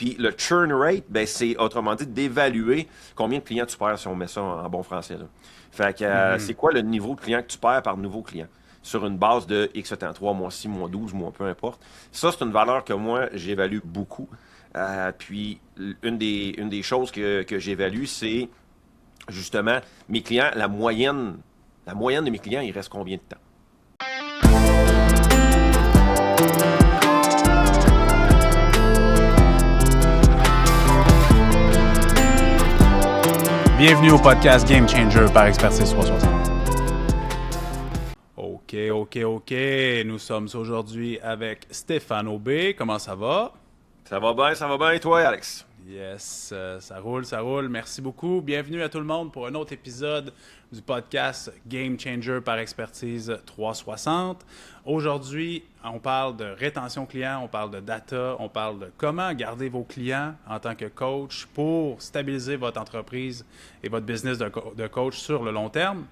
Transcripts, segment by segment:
Puis le churn rate, ben, c'est autrement dit d'évaluer combien de clients tu perds si on met ça en bon français, là. Fait que c'est quoi le niveau de clients que tu perds par nouveau client? Sur une base de X temps, 3 mois, 6 mois, 12 mois, peu importe. Ça, c'est une valeur que moi, j'évalue beaucoup. Puis, une des choses que j'évalue, c'est justement mes clients, la moyenne de mes clients, il reste combien de temps? Bienvenue au podcast Game Changer par Expertise 360. OK. Nous sommes aujourd'hui avec Stéphane Aubé. Comment ça va? Ça va bien. Et toi, Alex? Yes, ça roule. Merci beaucoup. Bienvenue à tout le monde pour un autre épisode du podcast Game Changer par Expertise 360. Aujourd'hui, on parle de rétention client, on parle de data, on parle de comment garder vos clients en tant que coach pour stabiliser votre entreprise et votre business de coach sur le long terme.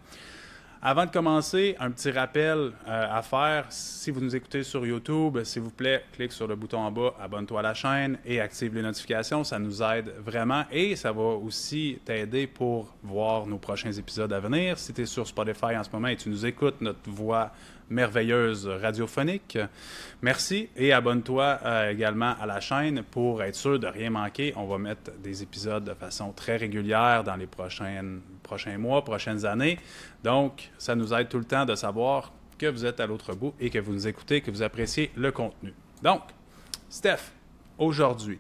Avant de commencer, un petit rappel à faire. Si vous nous écoutez sur YouTube, s'il vous plaît, clique sur le bouton en bas, abonne-toi à la chaîne et active les notifications. Ça nous aide vraiment et ça va aussi t'aider pour voir nos prochains épisodes à venir. Si tu es sur Spotify en ce moment et tu nous écoutes, notre voix merveilleuse radiophonique, merci et abonne-toi également à la chaîne pour être sûr de rien manquer. On va mettre des épisodes de façon très régulière dans les prochains mois, prochaines années. Donc, ça nous aide tout le temps de savoir que vous êtes à l'autre bout et que vous nous écoutez, que vous appréciez le contenu. Donc, Steph, aujourd'hui,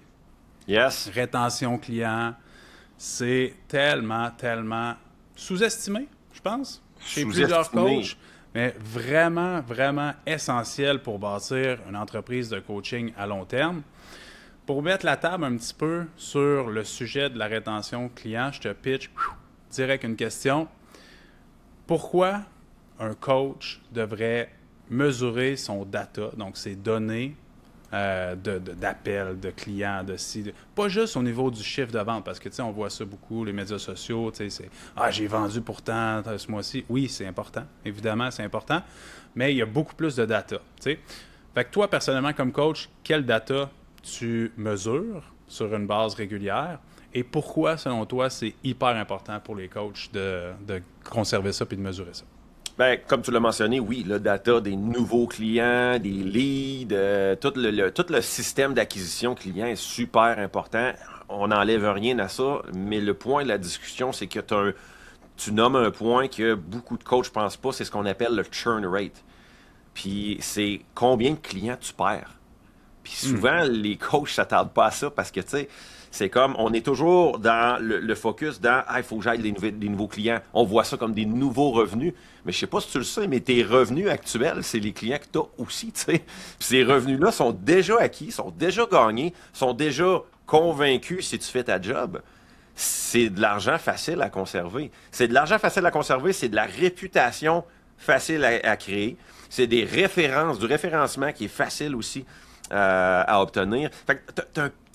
Yes. rétention client, c'est tellement sous-estimé, je pense, chez plusieurs coachs, mais vraiment essentiel pour bâtir une entreprise de coaching à long terme. Pour mettre la table un petit peu sur le sujet de la rétention client, je te pitch direct une question. Pourquoi un coach devrait mesurer son data, donc ses données d'appels, de clients, pas juste au niveau du chiffre de vente, parce que on voit ça beaucoup, les médias sociaux, c'est « Ah, j'ai vendu pourtant ce mois-ci ». Oui, c'est important, évidemment, c'est important, mais il y a beaucoup plus de data, t'sais. Fait que toi, personnellement, comme coach, quelle data tu mesures sur une base régulière et pourquoi, selon toi, c'est hyper important pour les coachs de conserver ça et de mesurer ça? Ben, comme tu l'as mentionné, oui, le data des nouveaux clients, des leads, tout le système d'acquisition client est super important. On n'enlève rien à ça, mais le point de la discussion, c'est que tu nommes un point que beaucoup de coachs ne pensent pas, c'est ce qu'on appelle le churn rate. Puis c'est combien de clients tu perds. Puis souvent, les coachs ne s'attardent pas à ça parce que, tu sais, c'est comme, on est toujours dans le focus dans « Ah, il faut que j'aille des nouveaux clients ». On voit ça comme des nouveaux revenus. Mais je sais pas si tu le sais, mais tes revenus actuels, c'est les clients que tu as aussi, tu sais. Puis ces revenus-là sont déjà acquis, sont déjà gagnés, sont déjà convaincus si tu fais ta job. C'est de l'argent facile à conserver. C'est de l'argent facile à conserver, c'est de la réputation facile à créer. C'est des références, du référencement qui est facile aussi à obtenir. Fait que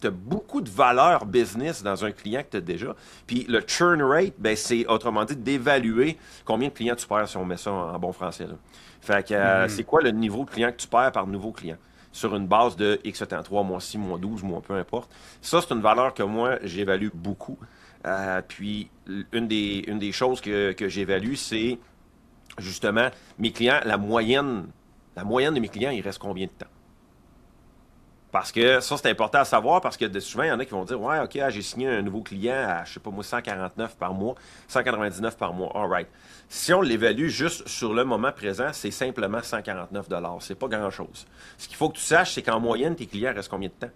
tu as beaucoup de valeur business dans un client que tu as déjà. Puis le churn rate, ben, c'est autrement dit d'évaluer combien de clients tu perds si on met ça en bon français, là. Fait que c'est quoi le niveau de client que tu perds par nouveau client? Sur une base de X temps, 3 mois, 6 mois, 12 mois, peu importe. Ça, c'est une valeur que moi, j'évalue beaucoup. Puis une des choses que j'évalue, c'est justement mes clients, la moyenne de mes clients, il reste combien de temps? Parce que ça, c'est important à savoir parce que souvent, il y en a qui vont dire « Ouais, OK, j'ai signé un nouveau client à, je sais pas moi, 149 par mois, 199 par mois. All right. » Si on l'évalue juste sur le moment présent, c'est simplement 149 $. C'est pas grand-chose. Ce qu'il faut que tu saches, c'est qu'en moyenne, tes clients restent combien de temps?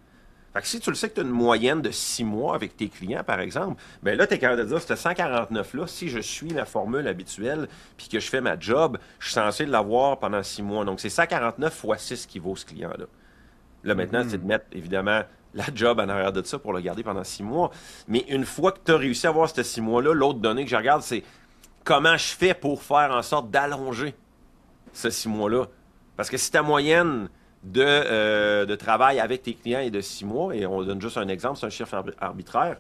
Fait que si tu le sais que tu as une moyenne de 6 mois avec tes clients, par exemple, bien là, tu es capable de dire, ce 149-là, si je suis la formule habituelle puis que je fais ma job, je suis censé l'avoir pendant 6 mois. Donc, c'est 149 fois 6 qui vaut ce client-là. Là, maintenant, c'est de mettre, évidemment, la job en arrière de ça pour le garder pendant 6 mois. Mais une fois que tu as réussi à avoir ces 6 mois-là, l'autre donnée que je regarde, c'est comment je fais pour faire en sorte d'allonger ces 6 mois-là. Parce que si ta moyenne de travail avec tes clients est de 6 mois, et on donne juste un exemple, c'est un chiffre arbitraire,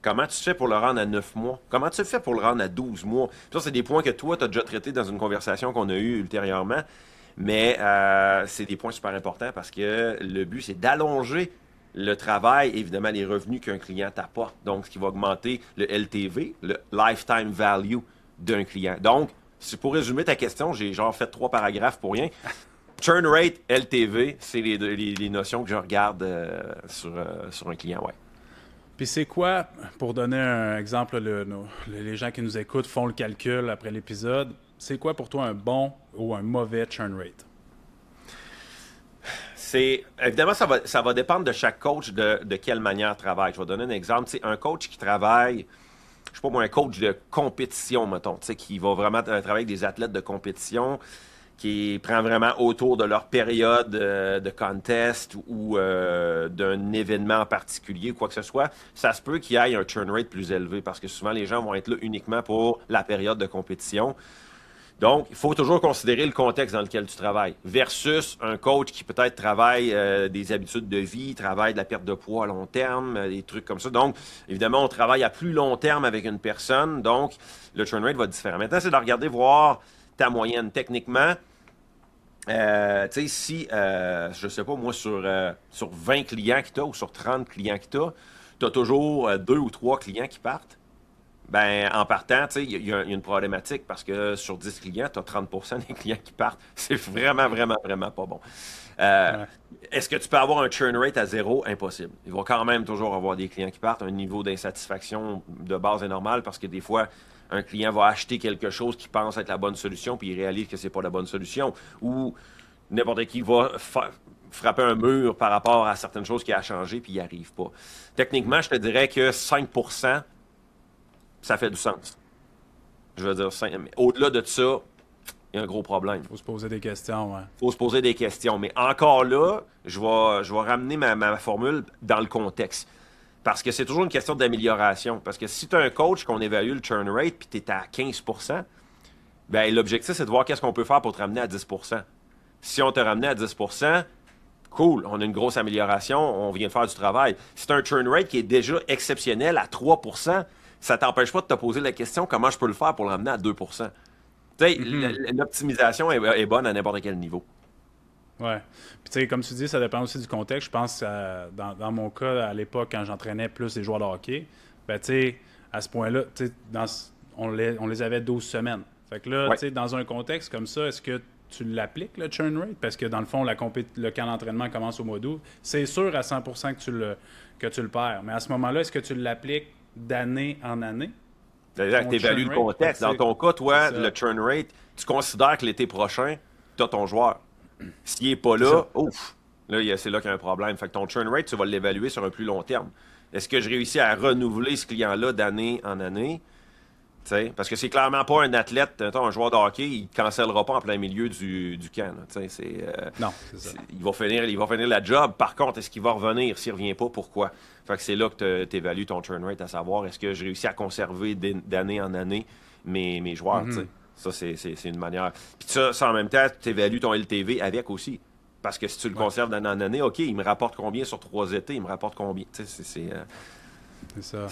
comment tu fais pour le rendre à 9 mois? Comment tu fais pour le rendre à 12 mois? Ça, c'est des points que toi, tu as déjà traités dans une conversation qu'on a eue ultérieurement. Mais c'est des points super importants parce que le but, c'est d'allonger le travail, évidemment, les revenus qu'un client t'apporte. Donc, ce qui va augmenter le LTV, le Lifetime Value d'un client. Donc, pour résumer ta question, j'ai genre fait 3 paragraphes pour rien. Churn rate, LTV, c'est les notions que je regarde sur un client, ouais. Puis c'est quoi, pour donner un exemple, les gens qui nous écoutent font le calcul après l'épisode, c'est quoi pour toi un bon ou un mauvais churn rate? Évidemment, ça va dépendre de chaque coach de quelle manière il travaille. Je vais donner un exemple. C'est un coach qui travaille, je sais pas moi, un coach de compétition, mettons, qui va vraiment travailler avec des athlètes de compétition, qui prend vraiment autour de leur période de contest ou d'un événement en particulier ou quoi que ce soit, ça se peut qu'il y ait un churn rate plus élevé parce que souvent les gens vont être là uniquement pour la période de compétition. Donc, il faut toujours considérer le contexte dans lequel tu travailles versus un coach qui peut-être travaille des habitudes de vie, travaille de la perte de poids à long terme, des trucs comme ça. Donc, évidemment, on travaille à plus long terme avec une personne, donc le churn rate va être différent. Maintenant, c'est de regarder, voir ta moyenne. Techniquement, tu sais, si, je sais pas, moi, sur 20 clients que tu as ou sur 30 clients que tu as toujours 2 ou 3 clients qui partent. Ben, en partant, tu sais, il y a une problématique parce que sur 10 clients, tu as 30% des clients qui partent. C'est vraiment, vraiment, vraiment pas bon. Ouais. Est-ce que tu peux avoir un churn rate à 0? Impossible. Il va quand même toujours avoir des clients qui partent. Un niveau d'insatisfaction de base est normal parce que des fois, un client va acheter quelque chose qu'il pense être la bonne solution puis il réalise que c'est pas la bonne solution. Ou n'importe qui va frapper un mur par rapport à certaines choses qui a changé puis il n'y arrive pas. Techniquement, je te dirais que 5%, ça fait du sens. Je veux dire, mais au-delà de ça, il y a un gros problème. Faut se poser des questions, ouais. Il faut se poser des questions. Mais encore là, je vais ramener ma formule dans le contexte. Parce que c'est toujours une question d'amélioration. Parce que si tu as un coach qu'on évalue le churn rate puis tu es à 15%, ben, l'objectif, c'est de voir qu'est-ce qu'on peut faire pour te ramener à 10%. Si on te ramené à 10%, cool, on a une grosse amélioration, on vient de faire du travail. Si tu as un churn rate qui est déjà exceptionnel à 3%, ça t'empêche pas de te poser la question comment je peux le faire pour le ramener à 2%. Tu sais, l'optimisation est bonne à n'importe quel niveau. Ouais. Puis tu sais, comme tu dis, ça dépend aussi du contexte. Je pense que dans mon cas, à l'époque, quand j'entraînais plus les joueurs de hockey, ben tu sais, à ce point-là, tu sais, on les avait 12 semaines. Fait que là, Ouais. tu sais, dans un contexte comme ça, est-ce que tu l'appliques, le churn rate? Parce que dans le fond, le camp d'entraînement commence au mois d'août. C'est sûr à 100% que tu le perds. Mais à ce moment-là, est-ce que tu l'appliques d'année en année? C'est-à-dire que tu évalues le contexte. Dans ton cas, toi, le churn rate, tu considères que l'été prochain, tu as ton joueur. S'il n'est pas là, ouf, là, c'est là qu'il y a un problème. Fait que ton churn rate, tu vas l'évaluer sur un plus long terme. Est-ce que je réussis à renouveler ce client-là d'année en année? T'sais, parce que c'est clairement pas un athlète, un joueur de hockey, il ne cancellera pas en plein milieu du camp. Non, c'est ça. Il va finir la job. Par contre, est-ce qu'il va revenir? S'il ne revient pas, pourquoi? Fait que c'est là que tu évalues ton churn rate, à savoir est-ce que je réussis à conserver d'année en année mes joueurs. Ça, c'est une manière. Puis ça, en même temps, tu évalues ton LTV avec aussi. Parce que si tu le conserves d'année en année, OK, il me rapporte combien sur 3 étés? Il me rapporte combien? C'est ça.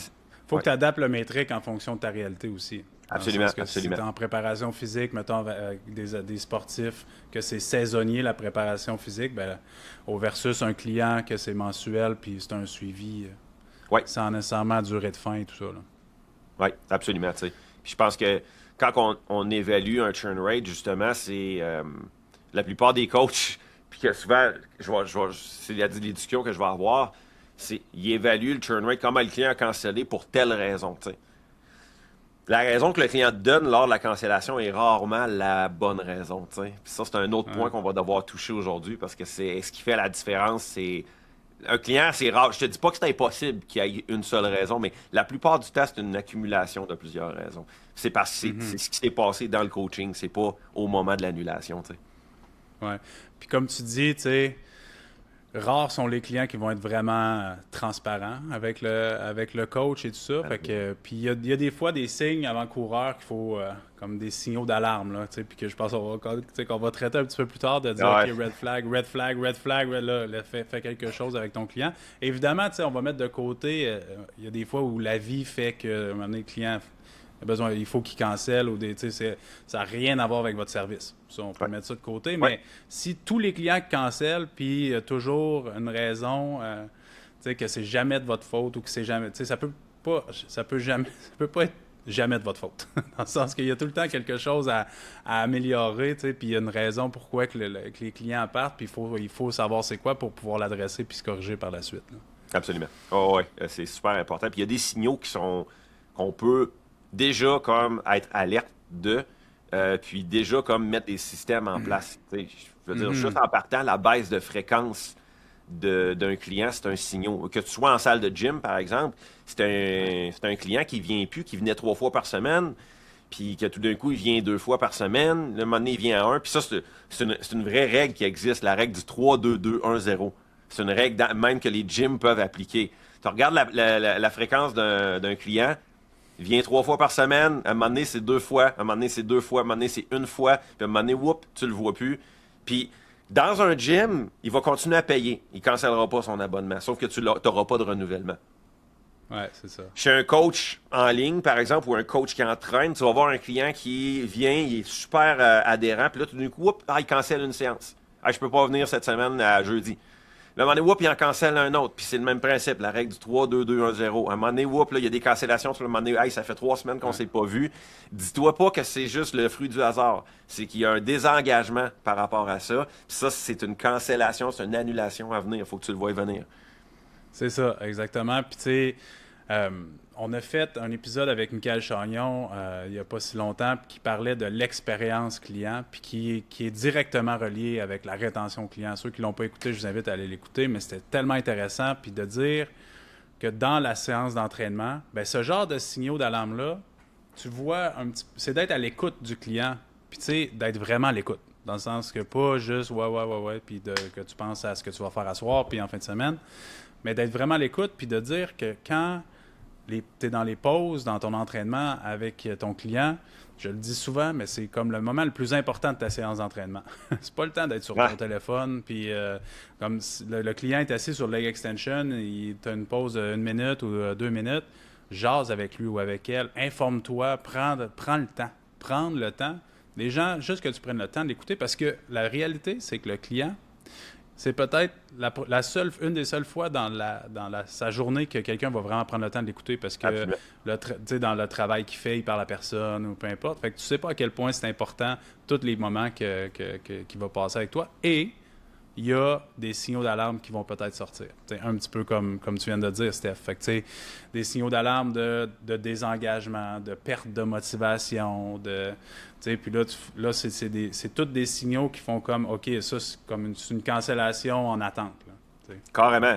Faut que tu adaptes le métrique en fonction de ta réalité aussi. Absolument, absolument. Si tu es en préparation physique, mettons avec des sportifs, que c'est saisonnier la préparation physique, ben, au versus un client que c'est mensuel puis c'est un suivi sans nécessairement durée de fin et tout ça. Oui, absolument. T'sais. Puis je pense que quand on évalue un churn rate, justement, c'est la plupart des coachs, puis que souvent, c'est les discussions que je vais avoir, ils évaluent le churn rate, comment le client a cancellé pour telle raison. T'sais. La raison que le client donne lors de la cancellation est rarement la bonne raison. T'sais. Puis ça, c'est un autre point qu'on va devoir toucher aujourd'hui parce que c'est ce qui fait la différence. C'est un client, c'est rare. Je te dis pas que c'est impossible qu'il y ait une seule raison, mais la plupart du temps, c'est une accumulation de plusieurs raisons. C'est parce que c'est ce qui s'est passé dans le coaching, c'est pas au moment de l'annulation. T'sais. Ouais. Puis comme tu dis, tu sais, rares sont les clients qui vont être vraiment transparents avec le coach et tout ça. Fait que, puis il y a des fois des signes avant-coureurs qu'il faut, comme des signaux d'alarme, là, puis que je pense qu'on va traiter un petit peu plus tard de dire, OK, red flag, là, fais quelque chose avec ton client. Évidemment, on va mettre de côté, il y a des fois où la vie fait que, à un moment donné, le client il faut qu'il cancelle ou ça n'a rien à voir avec votre service. Ça, on peut mettre ça de côté. Mais si tous les clients cancellent puis il y a toujours une raison, sais, que c'est jamais de votre faute ou que c'est jamais, tu sais, ça peut pas être jamais de votre faute. Dans le sens qu'il y a tout le temps quelque chose à améliorer, tu sais, puis il y a une raison pourquoi que que les clients partent, puis il faut savoir c'est quoi pour pouvoir l'adresser puis se corriger par la suite, là. Absolument. Oh, ouais, c'est super important. Puis il y a des signaux qu'on peut déjà comme être alerte de, puis déjà comme mettre des systèmes en place. Tu sais, je veux dire, juste en partant, la baisse de fréquence d'un client, c'est un signal. Que tu sois en salle de gym, par exemple, c'est un client qui vient plus, qui venait 3 fois par semaine, puis que tout d'un coup, il vient 2 fois par semaine. Le moment donné, il vient à 1. Puis ça, c'est une vraie règle qui existe, la règle du 3-2-2-1-0. C'est une règle même que les gyms peuvent appliquer. Tu regardes la fréquence d'un client, il vient 3 fois par semaine, à un moment donné, c'est 2 fois, à un moment donné, c'est 2 fois, à un moment donné, c'est 1 fois, puis à un moment donné, whoop, tu le vois plus. Puis, dans un gym, il va continuer à payer. Il ne cancellera pas son abonnement, sauf que tu n'auras pas de renouvellement. Ouais, c'est ça. Chez un coach en ligne, par exemple, ou un coach qui entraîne, tu vas voir un client qui vient, il est super adhérent, puis là, tout d'un coup, whoop, il cancelle une séance. Je peux pas venir cette semaine à jeudi. Là, à un moment donné, whoop, il en cancelle un autre. Puis c'est le même principe, la règle du 3-2-2-1-0. À un moment donné, whoop, là, il y a des cancellations. Sur le moment donné, hey, ça fait 3 semaines qu'on s'est pas vu. Dis-toi pas que c'est juste le fruit du hasard. C'est qu'il y a un désengagement par rapport à ça. Puis ça, c'est une cancellation, c'est une annulation à venir. Il faut que tu le voies venir. C'est ça, exactement. Puis tu sais, on a fait un épisode avec Michael Chagnon il n'y a pas si longtemps qui parlait de l'expérience client puis qui est directement relié avec la rétention client. Ceux qui ne l'ont pas écouté, je vous invite à aller l'écouter, mais c'était tellement intéressant. Puis de dire que dans la séance d'entraînement, ben, ce genre de signaux d'alarme-là, tu vois, c'est d'être à l'écoute du client, puis tu sais, d'être vraiment à l'écoute. Dans le sens que pas juste ouais, puis que tu penses à ce que tu vas faire à soir, puis en fin de semaine, mais d'être vraiment à l'écoute, puis de dire que quand tu es dans les pauses, dans ton entraînement avec ton client, je le dis souvent, mais c'est comme le moment le plus important de ta séance d'entraînement. C'est pas le temps d'être sur ton téléphone, puis comme le client est assis sur le leg extension, il t'a une pause de 1 minute ou 2 minutes, jase avec lui ou avec elle, informe-toi, prends le temps. Prendre le temps. Les gens, juste que tu prennes le temps d'écouter, parce que la réalité, c'est que le client, c'est peut-être une des seules fois dans sa journée que quelqu'un va vraiment prendre le temps de l'écouter parce que dans le travail qu'il fait, il parle à personne ou peu importe. Fait que tu sais pas à quel point c'est important tous les moments qu'il va passer avec toi. Et il y a des signaux d'alarme qui vont peut-être sortir. T'sais, un petit peu comme tu viens de dire, Steph. Fait que, des signaux d'alarme de désengagement, de perte de motivation, puis là c'est tous des signaux qui font comme, OK, ça, c'est comme une cancellation en attente. Là, carrément.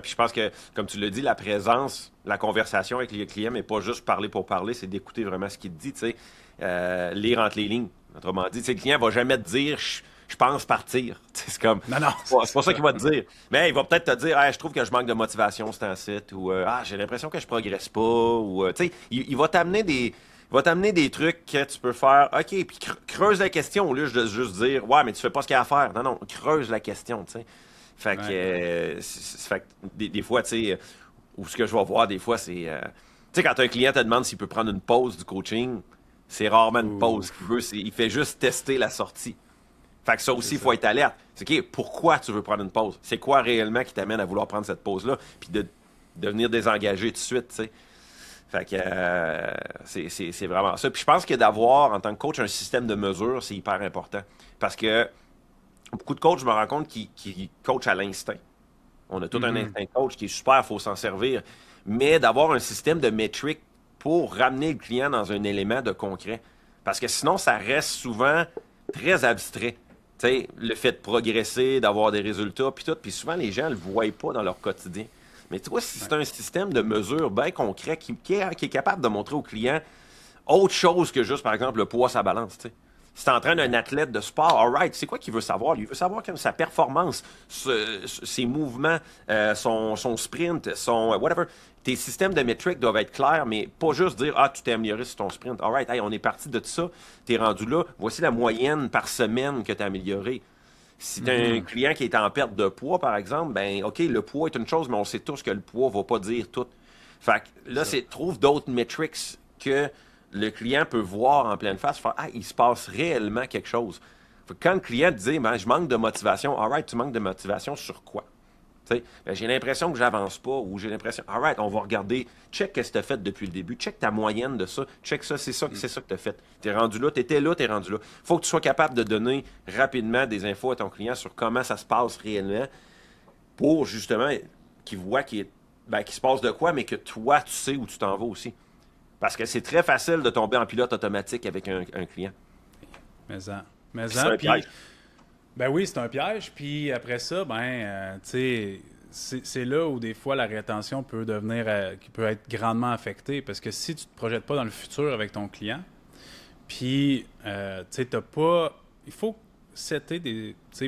Puis je pense que, comme tu l'as dit, la présence, la conversation avec les clients, mais pas juste parler pour parler, c'est d'écouter vraiment ce qu'il te dit, lire entre les lignes. Autrement dit, le client va jamais te dire je pense partir. C'est comme. Non. C'est pas ça qu'il va te dire. Mais il va peut-être te dire je trouve que je manque de motivation ce temps-ci, ou j'ai l'impression que je progresse pas, ou il va t'amener des trucs que tu peux faire. OK, puis creuse la question au lieu de juste dire ouais, mais tu fais pas ce qu'il y a à faire. Non, creuse la question, tu sais. Fait que, fait que des fois, tu sais, ou ce que je vais voir des fois, c'est tu sais, quand un client te demande s'il peut prendre une pause du coaching, c'est rarement une pause qu'il veut, il fait juste tester la sortie. Fait que ça aussi, il faut être alerte. C'est OK, pourquoi tu veux prendre une pause? C'est quoi réellement qui t'amène à vouloir prendre cette pause-là? Puis de devenir désengagé tout de suite, tu sais. Fait que c'est vraiment ça. Puis je pense que d'avoir, en tant que coach, un système de mesure, c'est hyper important. Parce que beaucoup de coachs, je me rends compte, qui coachent à l'instinct. On a tout un instinct de coach qui est super, il faut s'en servir. Mais d'avoir un système de métriques pour ramener le client dans un élément de concret. Parce que sinon, ça reste souvent très abstrait. T'sais, le fait de progresser, d'avoir des résultats, puis tout. Puis souvent, les gens ne le voient pas dans leur quotidien. Mais tu vois, si c'est un système de mesure bien concret qui est capable de montrer au client autre chose que juste, par exemple, le poids, sa balance. T'sais. Si tu entraînes un athlète de sport, all right, c'est quoi qu'il veut savoir? Il veut savoir comme sa performance, ses mouvements, son sprint, son whatever. Tes systèmes de métriques doivent être clairs, mais pas juste dire tu t'es amélioré sur ton sprint. All right, hey, on est parti de ça, t'es rendu là. Voici la moyenne par semaine que tu as amélioré. Si tu as un client qui est en perte de poids, par exemple, ben OK, le poids est une chose, mais on sait tous que le poids va pas dire tout. Fait que là, trouve d'autres metrics que le client peut voir en pleine face, faire il se passe réellement quelque chose. Fait que quand le client te dit je manque de motivation, all right, tu manques de motivation sur quoi? Tu sais, ben, j'ai l'impression que j'avance pas ou j'ai l'impression, all right, on va regarder, check qu'est-ce que tu as fait depuis le début, check ta moyenne de ça, check ça, c'est ça que tu as fait. Tu es rendu là, tu étais là, tu es rendu là. Faut que tu sois capable de donner rapidement des infos à ton client sur comment ça se passe réellement pour justement qu'il voit qu'il se passe de quoi, mais que toi, tu sais où tu t'en vas aussi. Parce que c'est très facile de tomber en pilote automatique avec un client. Mais C'est un puis, piège. ben oui, c'est un piège. Puis après ça, tu sais, c'est là où des fois la rétention peut devenir, qui peut être grandement affectée. Parce que si tu te projettes pas dans le futur avec ton client, puis, tu sais, t'as pas. Il faut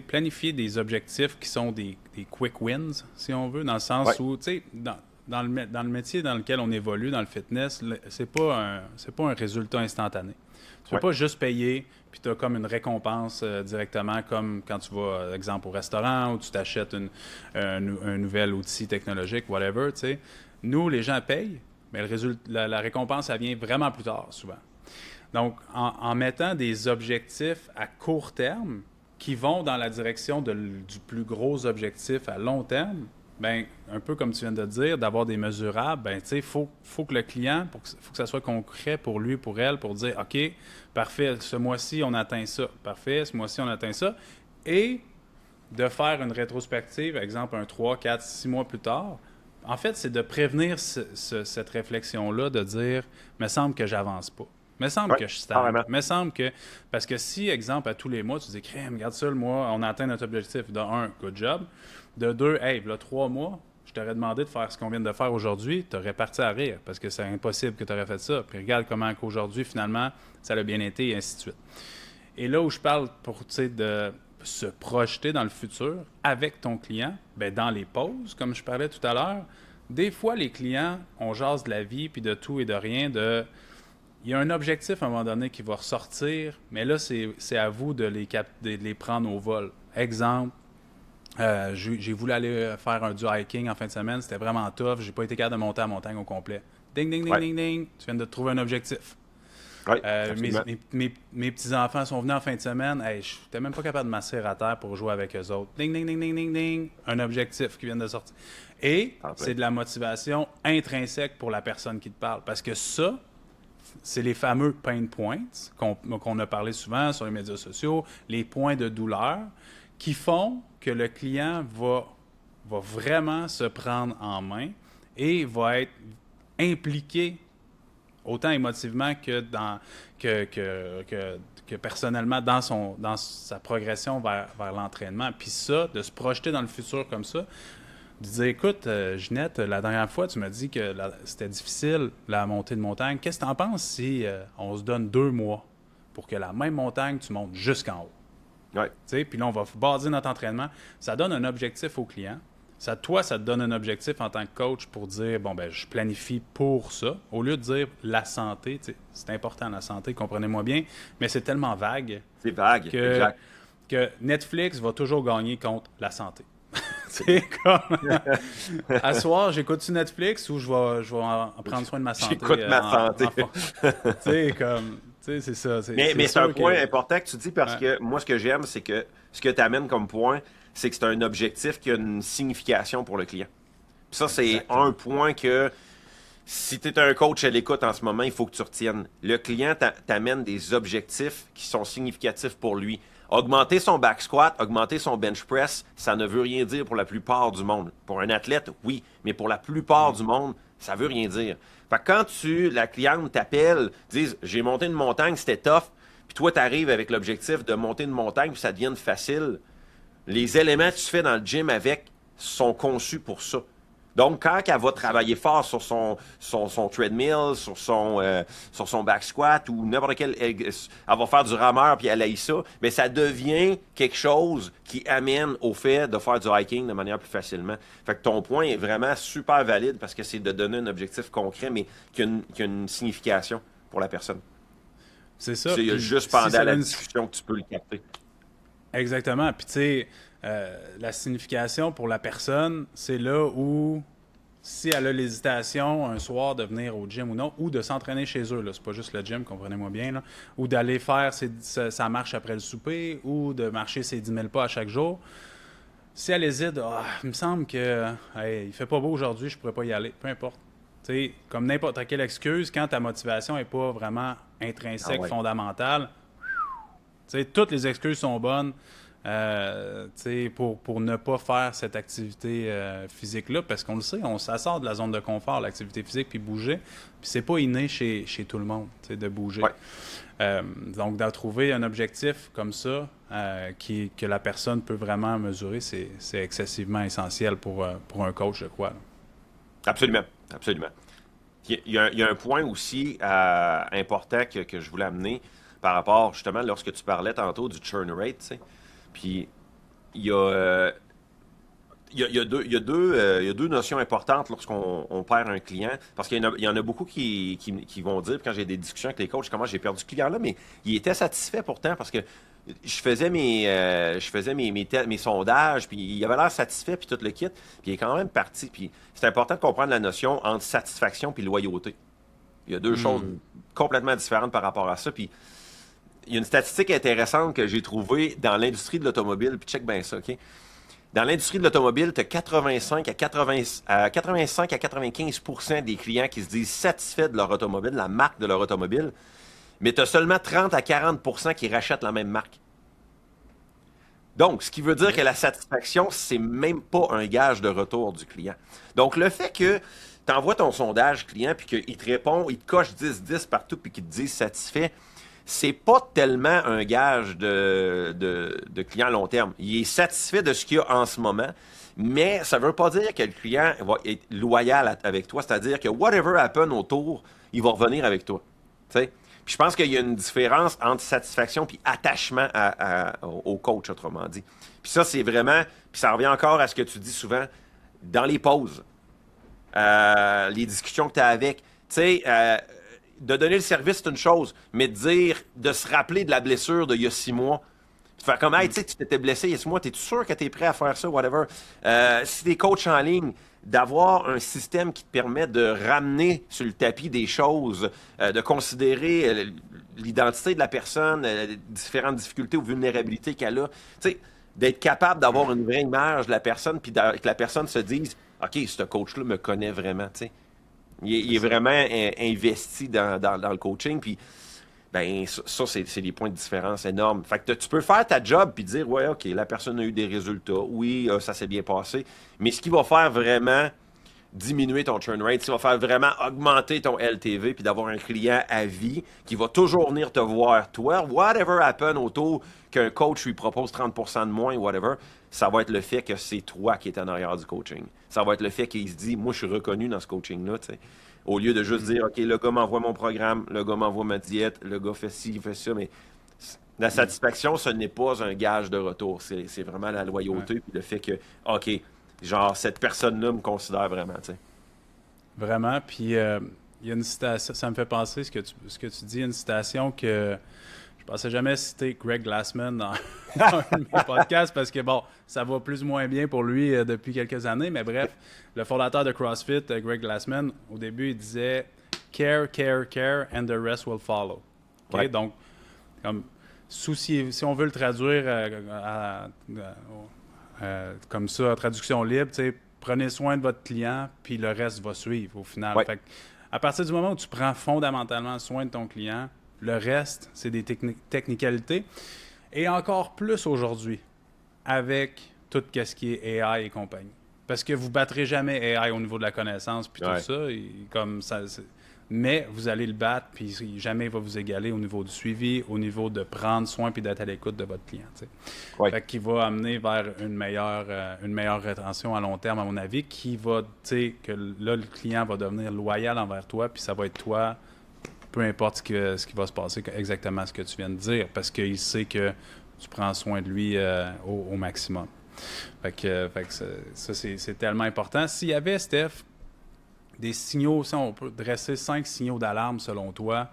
planifier des objectifs qui sont des quick wins, si on veut, dans le sens Ouais. où, tu sais, dans le métier dans lequel on évolue, dans le fitness, c'est pas un résultat instantané. Tu peux Ouais. pas juste payer, puis tu as comme une récompense directement, comme quand tu vas, exemple, au restaurant ou tu t'achètes un nouvel outil technologique, whatever, tu sais. Nous, les gens payent, mais la récompense, elle vient vraiment plus tard, souvent. Donc, en mettant des objectifs à court terme qui vont dans la direction du plus gros objectif à long terme, ben, un peu comme tu viens de dire, d'avoir des mesurables, ben, tu sais, faut que le client, faut que ça soit concret pour lui, pour elle, pour dire, OK, parfait, ce mois-ci, on atteint ça. Parfait, ce mois-ci, on atteint ça. Et de faire une rétrospective, exemple, 3, 4, 6 mois plus tard. En fait, c'est de prévenir cette réflexion-là, de dire, me semble que j'avance pas. Me semble Ouais, que je stagne. carrément. Me semble que. Parce que si, exemple, à tous les mois, tu dis, crème, regarde ça, le mois, on a atteint notre objectif. De 1, good job. De 2, hey, là, 3 mois, je t'aurais demandé de faire ce qu'on vient de faire aujourd'hui, tu aurais parti à rire parce que c'est impossible que tu aurais fait ça. Puis regarde comment qu'aujourd'hui, finalement, ça a bien été et ainsi de suite. Et là où je parle pour, tu sais, de se projeter dans le futur avec ton client, ben dans les pauses, comme je parlais tout à l'heure, des fois, les clients, on jase de la vie, puis de tout et de rien, il y a un objectif à un moment donné qui va ressortir, mais là, c'est à vous de les prendre au vol. Exemple, j'ai voulu aller faire du hiking en fin de semaine, c'était vraiment tough, j'ai pas été capable de monter la montagne au complet. Ding, ding, ding, Ouais. ding, ding, tu viens de trouver un objectif. Ouais, Mes, absolument. mes petits-enfants sont venus en fin de semaine. Hey, je n'étais même pas capable de m'asseoir à terre pour jouer avec eux autres. Ding, ding, ding, ding, ding, ding. Un objectif qui vient de sortir. Et En plein. c'est de la motivation intrinsèque pour la personne qui te parle. Parce que ça, c'est les fameux pain points qu'on a parlé souvent sur les médias sociaux, les points de douleur, qui font que le client va vraiment se prendre en main et va être impliqué autant émotivement que personnellement dans sa progression vers l'entraînement. Puis ça, de se projeter dans le futur comme ça, de dire, écoute, Ginette, la dernière fois, tu m'as dit que c'était difficile, la montée de montagne. Qu'est-ce que tu en penses si on se donne 2 mois pour que la même montagne, tu montes jusqu'en haut? Ouais. Puis là, on va baser notre entraînement. Ça donne un objectif au client. Ça te donne un objectif en tant que coach pour dire, bon, ben, je planifie pour ça. Au lieu de dire la santé, c'est important la santé, comprenez-moi bien, mais c'est tellement vague C'est vague, exact. que Netflix va toujours gagner contre la santé. C'est comme, à soir, j'écoute-tu Netflix ou je vais en prendre soin de ma santé? J'écoute ma santé. C'est ça. Mais c'est un sûr point que- important que tu dis parce que moi, ce que j'aime, c'est que ce que tu amènes comme point, c'est que c'est un objectif qui a une signification pour le client. Puis ça, c'est Exactement. un point que si tu es un coach à l'écoute en ce moment, il faut que tu retiennes. Le client t'amène des objectifs qui sont significatifs pour lui. Augmenter son back squat, augmenter son bench press, ça ne veut rien dire pour la plupart du monde. Pour un athlète, oui, mais pour la plupart du monde, ça veut rien dire. Fait que quand la cliente t'appelle, dise j'ai monté une montagne, c'était tough, puis toi tu arrives avec l'objectif de monter une montagne puis ça devienne facile, les éléments que tu fais dans le gym avec sont conçus pour ça. Donc, quand elle va travailler fort sur son treadmill, sur son back squat ou n'importe quel... Elle va faire du rameur puis elle aille ça, mais ça devient quelque chose qui amène au fait de faire du hiking de manière plus facilement. Fait que ton point est vraiment super valide parce que c'est de donner un objectif concret, mais qui a une signification pour la personne. C'est ça. C'est Puis juste si pendant ça a la une- discussion que tu peux le capter. Exactement. Puis tu sais, la signification pour la personne, c'est là où, si elle a l'hésitation un soir de venir au gym ou non, ou de s'entraîner chez eux, là, c'est pas juste le gym, comprenez-moi bien, là, ou d'aller faire sa marche après le souper, ou de marcher ses 10 000 pas à chaque jour, si elle hésite, ah, il me semble que hey, il fait pas beau aujourd'hui, je pourrais pas y aller. Peu importe. Tu sais, comme n'importe quelle excuse, quand ta motivation n'est pas vraiment Ah intrinsèque, ouais. fondamentale, tu sais, toutes les excuses sont bonnes tu sais, pour ne pas faire cette activité physique-là, parce qu'on le sait, ça sort de la zone de confort, l'activité physique, puis bouger. Puis c'est pas inné chez tout le monde, tu sais, de bouger. Ouais. Donc, de trouver un objectif comme ça que la personne peut vraiment mesurer, c'est excessivement essentiel pour un coach, je crois. Là. Absolument. Absolument. Il y a un point aussi important que je voulais amener par rapport, justement, lorsque tu parlais tantôt du churn rate, tu sais. Puis, il y a, il y a deux notions importantes lorsqu'on perd un client. Parce qu'il y en a beaucoup qui vont dire, quand j'ai des discussions avec les coachs, comment j'ai perdu ce client-là, mais il était satisfait pourtant parce que je faisais mes sondages, puis il avait l'air satisfait, puis tout le kit, puis il est quand même parti. Puis c'est important de comprendre la notion entre satisfaction puis loyauté. Il y a deux choses complètement différentes par rapport à ça. Puis il y a une statistique intéressante que j'ai trouvée dans l'industrie de l'automobile, puis check bien ça, OK? Dans l'industrie de l'automobile, tu as 85 à 95% des clients qui se disent satisfaits de leur automobile, de la marque de leur automobile, mais tu as seulement 30 à 40% qui rachètent la même marque. Donc, ce qui veut dire que la satisfaction, c'est même pas un gage de retour du client. Donc, le fait que tu envoies ton sondage client, puis qu'il te répond, il te coche 10-10 partout, puis qu'il te dise satisfait, c'est pas tellement un gage de client à long terme. Il est satisfait de ce qu'il y a en ce moment, mais ça veut pas dire que le client va être loyal avec toi. C'est-à-dire que whatever happen autour, il va revenir avec toi. Tu sais? Puis je pense qu'il y a une différence entre satisfaction et attachement au coach, autrement dit. Puis ça, c'est vraiment... Puis ça revient encore à ce que tu dis souvent dans les pauses, les discussions que tu as avec. Tu sais, de donner le service, c'est une chose, mais de se rappeler de la blessure d'il y a 6 mois, de faire comme, hey, tu sais, tu t'étais blessé il y a 6 mois, t'es-tu sûr que t'es prêt à faire ça, whatever? Si t'es coach en ligne, d'avoir un système qui te permet de ramener sur le tapis des choses, de considérer l'identité de la personne, différentes difficultés ou vulnérabilités qu'elle a, tu sais, d'être capable d'avoir une vraie image de la personne, puis que la personne se dise, OK, ce coach-là me connaît vraiment, tu sais. Il est vraiment investi dans le coaching. Puis, ben, ça c'est des points de différence énormes. Fait que tu peux faire ta job puis dire, ouais, OK, la personne a eu des résultats. Oui, ça s'est bien passé. Mais ce qui va faire vraiment diminuer ton churn rate, ce qui va faire vraiment augmenter ton LTV puis d'avoir un client à vie qui va toujours venir te voir, toi, whatever happen autour, qu'un coach lui propose 30% de moins, whatever, ça va être le fait que c'est toi qui es en arrière du coaching. Ça va être le fait qu'il se dit, moi, je suis reconnu dans ce coaching-là, tu sais. Au lieu de juste dire, OK, le gars m'envoie mon programme, le gars m'envoie ma diète, le gars fait ci, il fait ça, mais la satisfaction, ce n'est pas un gage de retour. C'est vraiment la loyauté, puis le fait que, OK, genre, cette personne-là me considère vraiment, tu sais. Vraiment. Puis, il y a une citation, ça me fait penser ce que tu dis, une citation que je pensais jamais citer Greg Glassman dans un de mes podcasts parce que, bon, ça va plus ou moins bien pour lui depuis quelques années. Mais bref, le fondateur de CrossFit, Greg Glassman, au début, il disait « Care, care, care, and the rest will follow ». Okay? Ouais. Donc, comme, si on veut le traduire comme ça, traduction libre, tu sais, prenez soin de votre client, puis le reste va suivre au final. Ouais. Fait que, à partir du moment où tu prends fondamentalement soin de ton client, le reste, c'est des technicalités. Et encore plus aujourd'hui, avec tout ce qui est AI et compagnie. Parce que vous battrez jamais AI au niveau de la connaissance, puis tout Ouais. ça, et comme ça... Mais vous allez le battre, puis jamais il va vous égaler au niveau du suivi, au niveau de prendre soin puis d'être à l'écoute de votre client. T'sais. Ouais. Fait qu'il va amener vers une meilleure rétention à long terme, à mon avis, qui va, tu sais, que là, le client va devenir loyal envers toi, puis ça va être toi, peu importe ce qui va se passer, exactement ce que tu viens de dire, parce qu'il sait que tu prends soin de lui au maximum. Fait que ça, c'est tellement important. S'il y avait, Steph, des signaux, ça, on peut dresser 5 signaux d'alarme selon toi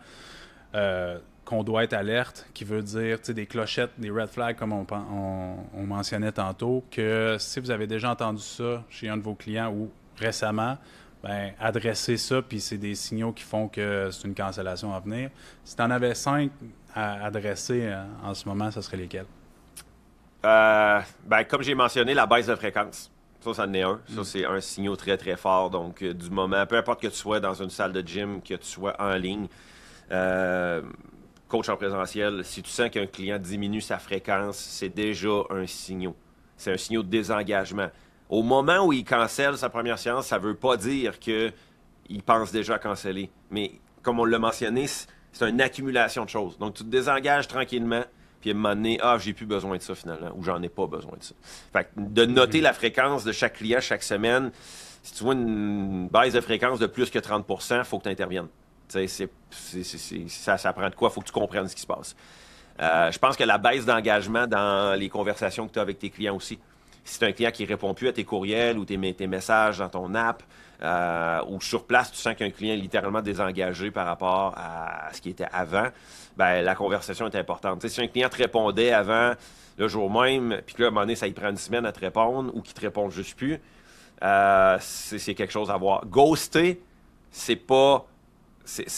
qu'on doit être alerte, qui veut dire des clochettes, des red flags comme on mentionnait tantôt, que si vous avez déjà entendu ça chez un de vos clients ou récemment, ben adressez ça, puis c'est des signaux qui font que c'est une cancellation à venir. Si tu en avais 5 à adresser en ce moment, ce serait lesquels? Comme j'ai mentionné, la baisse de fréquence. Ça en est un. Ça, c'est un signal très, très fort. Donc, du moment, peu importe que tu sois dans une salle de gym, que tu sois en ligne, coach en présentiel, si tu sens qu'un client diminue sa fréquence, c'est déjà un signal. C'est un signal de désengagement. Au moment où il cancelle sa première séance, ça ne veut pas dire qu'il pense déjà à canceller. Mais comme on l'a mentionné, c'est une accumulation de choses. Donc, tu te désengages tranquillement, puis à un moment donné, j'ai plus besoin de ça finalement, ou j'en ai pas besoin de ça. Fait que de noter la fréquence de chaque client chaque semaine, si tu vois une baisse de fréquence de plus que 30%, il faut que tu interviennes. Ça prend de quoi? Il faut que tu comprennes ce qui se passe. Je pense que la baisse d'engagement dans les conversations que tu as avec tes clients aussi. Si tu as un client qui ne répond plus à tes courriels ou tes messages dans ton app, ou sur place, tu sens qu'un client est littéralement désengagé par rapport à ce qui était avant, la conversation est importante. Si un client te répondait avant le jour même, puis que là, à un moment donné, ça y prend une semaine à te répondre ou qu'il te répond juste plus, c'est quelque chose à voir. Ghoster, c'est pas...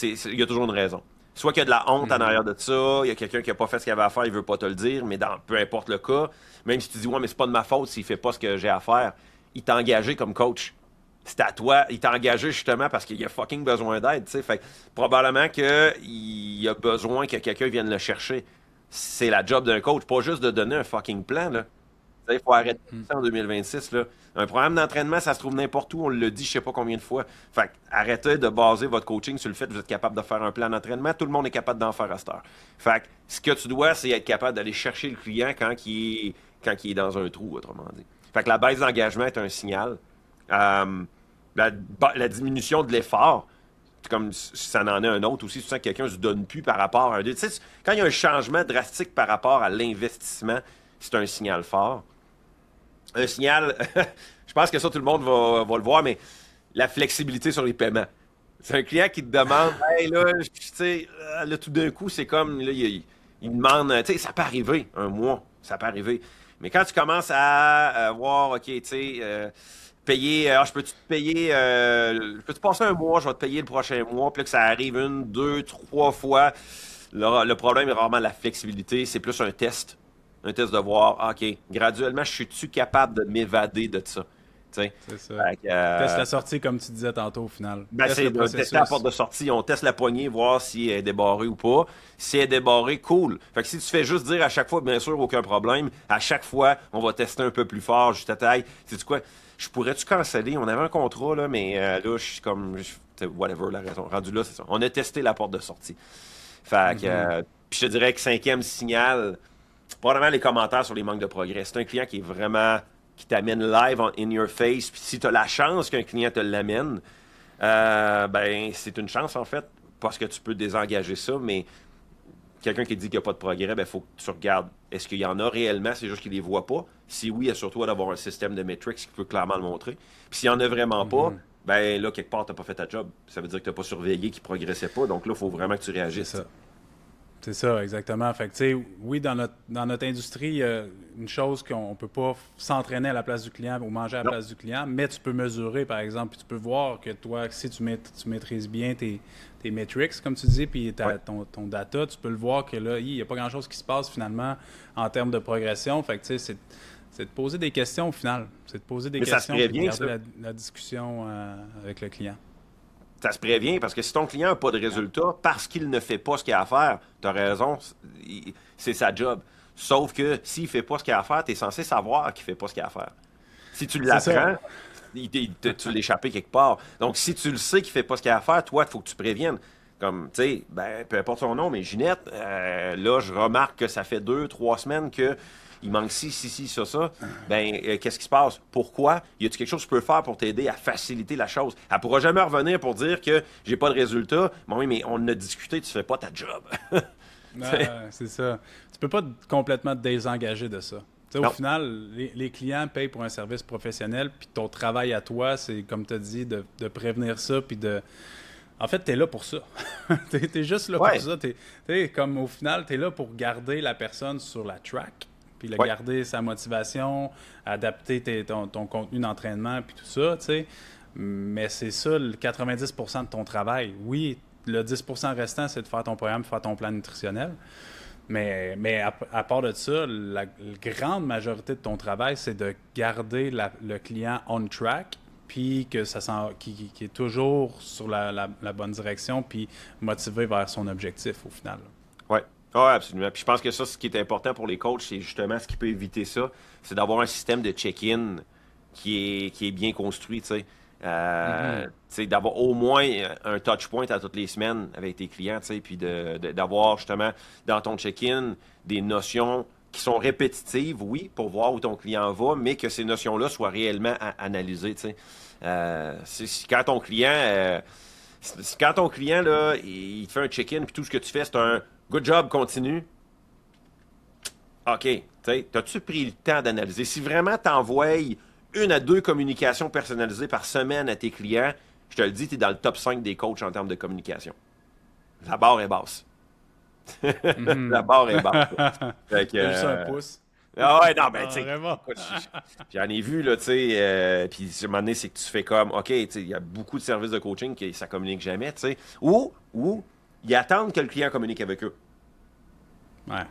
Il y a toujours une raison. Soit qu'il y a de la honte en arrière de ça, il y a quelqu'un qui n'a pas fait ce qu'il avait à faire, il veut pas te le dire, mais peu importe le cas, même si tu dis « Ouais, mais c'est pas de ma faute s'il fait pas ce que j'ai à faire », il t'a engagé comme coach. C'est à toi. Il t'a engagé justement parce qu'il a fucking besoin d'aide, tu sais. Fait que probablement qu'il a besoin que quelqu'un vienne le chercher. C'est la job d'un coach, pas juste de donner un fucking plan, là. Il faut arrêter ça en 2026. Là. Un programme d'entraînement, ça se trouve n'importe où. On le dit je sais pas combien de fois. Fait arrêtez de baser votre coaching sur le fait que vous êtes capable de faire un plan d'entraînement. Tout le monde est capable d'en faire à cette heure. Fait ce que tu dois, c'est être capable d'aller chercher le client quand il est dans un trou, autrement dit. Fait que la baisse d'engagement est un signal. La diminution de l'effort, comme ça en est un autre aussi, tu sens que quelqu'un ne se donne plus par rapport à un... Tu sais, quand il y a un changement drastique par rapport à l'investissement, c'est un signal fort. Un signal, je pense que ça, tout le monde va le voir, mais la flexibilité sur les paiements. C'est un client qui te demande, hey, là, tu sais, là, tout d'un coup, c'est comme, là, il demande, tu sais, ça peut arriver, un mois, ça peut arriver. Mais quand tu commences à voir, OK, tu sais, payer, je peux-tu te payer, peux-tu passer un mois, je vais te payer le prochain mois, puis là, que ça arrive 1, 2, 3 fois, le problème est rarement la flexibilité, c'est plus un test. Un test de voir, OK, graduellement, je suis-tu capable de m'évader de ça? T'sais? C'est ça. Teste la sortie, comme tu disais tantôt, au final. C'est de tester la porte de sortie. On teste la poignée, voir si elle est débarrée ou pas. Si elle est débarrée, cool. Fait que si tu fais juste dire à chaque fois, bien sûr, aucun problème, à chaque fois, on va tester un peu plus fort, juste à taille. Sais-tu quoi? Je pourrais-tu canceller? On avait un contrat, là, mais là, je suis comme... whatever, la raison. Rendu là, c'est ça. On a testé la porte de sortie. Fait que... puis je te dirais que 5e signal... Probablement les commentaires sur les manques de progrès. C'est un client qui est vraiment... qui t'amène live in your face. Puis si tu as la chance qu'un client te l'amène, c'est une chance, en fait, parce que tu peux désengager ça, mais quelqu'un qui dit qu'il n'y a pas de progrès, il faut que tu regardes. Est-ce qu'il y en a réellement? C'est juste qu'il ne les voit pas. Si oui, il y a surtout d'avoir un système de metrics qui peut clairement le montrer. Puis s'il n'y en a vraiment pas, là, quelque part, tu n'as pas fait ta job. Ça veut dire que tu n'as pas surveillé qu'il ne progressait pas. Donc là, il faut vraiment que tu réagisses. C'est ça. C'est ça, exactement. Fait que, tu sais, oui, dans notre industrie, il y a une chose qu'on ne peut pas s'entraîner à la place du client ou manger à la place du client, mais tu peux mesurer, par exemple, puis tu peux voir que toi, si tu maîtrises bien tes metrics, comme tu dis, puis ton data, tu peux le voir que là, il n'y a pas grand-chose qui se passe finalement en termes de progression. Fait que, tu sais, c'est de poser des questions au final. C'est de poser des questions et de garder la discussion avec le client. Ça se prévient parce que si ton client n'a pas de résultat parce qu'il ne fait pas ce qu'il a à faire, tu as raison, c'est sa job. Sauf que s'il ne fait pas ce qu'il a à faire, tu es censé savoir qu'il ne fait pas ce qu'il a à faire. Si tu l'apprends, tu l'échappes quelque part. Donc, si tu le sais qu'il ne fait pas ce qu'il a à faire, toi, il faut que tu préviennes. Comme, tu sais, peu importe son nom, mais Ginette, là, je remarque que ça fait 2-3 semaines que il manque ci, ça. Qu'est-ce qui se passe? Pourquoi? Y a-t-il quelque chose que je peux faire pour t'aider à faciliter la chose? Elle ne pourra jamais revenir pour dire que j'ai pas de résultat. Bon, oui, mais on a discuté, tu fais pas ta job. C'est ça. Tu peux pas complètement te désengager de ça. Au final, les clients payent pour un service professionnel, puis ton travail à toi, c'est, comme tu as dit, de prévenir ça, puis de... En fait, tu es là pour ça. Tu es juste là pour ça. Comme au final, tu es là pour garder la personne sur la track, puis garder sa motivation, adapter ton contenu d'entraînement, puis tout ça, tu sais. Mais c'est ça, le 90% de ton travail. Oui, le 10% restant, c'est de faire ton programme, faire ton plan nutritionnel. Mais à part de ça, la grande majorité de ton travail, c'est de garder le client on track, puis que qui est toujours sur la bonne direction, puis motivé vers son objectif au final. Ouais. Ah, absolument. Puis je pense que ça, ce qui est important pour les coachs, c'est justement ce qui peut éviter ça, c'est d'avoir un système de check-in qui est bien construit, tu sais. Tu sais, d'avoir au moins un touch point à toutes les semaines avec tes clients, tu sais, puis d'avoir justement dans ton check-in des notions qui sont répétitives, oui, pour voir où ton client va, mais que ces notions-là soient réellement analysées, tu sais. Quand ton client, quand ton client là, il te fait un check-in, puis tout ce que tu fais, c'est un good job, continue. OK, tu sais, t'as-tu pris le temps d'analyser? Si vraiment t'envoies 1 à 2 communications personnalisées par semaine à tes clients, je te le dis, tu es dans le top 5 des coachs en termes de communication. La barre est basse. La barre est basse. Fait que, C'est juste un pouce. ah ouais, non, ben, tu sais, Vraiment. écoute, j'en ai vu, là, tu sais, puis à un moment donné, c'est que tu fais comme, OK, tu sais, il y a beaucoup de services de coaching qui ça communique jamais, tu sais, ou ils attendent que le client communique avec eux. Ouais.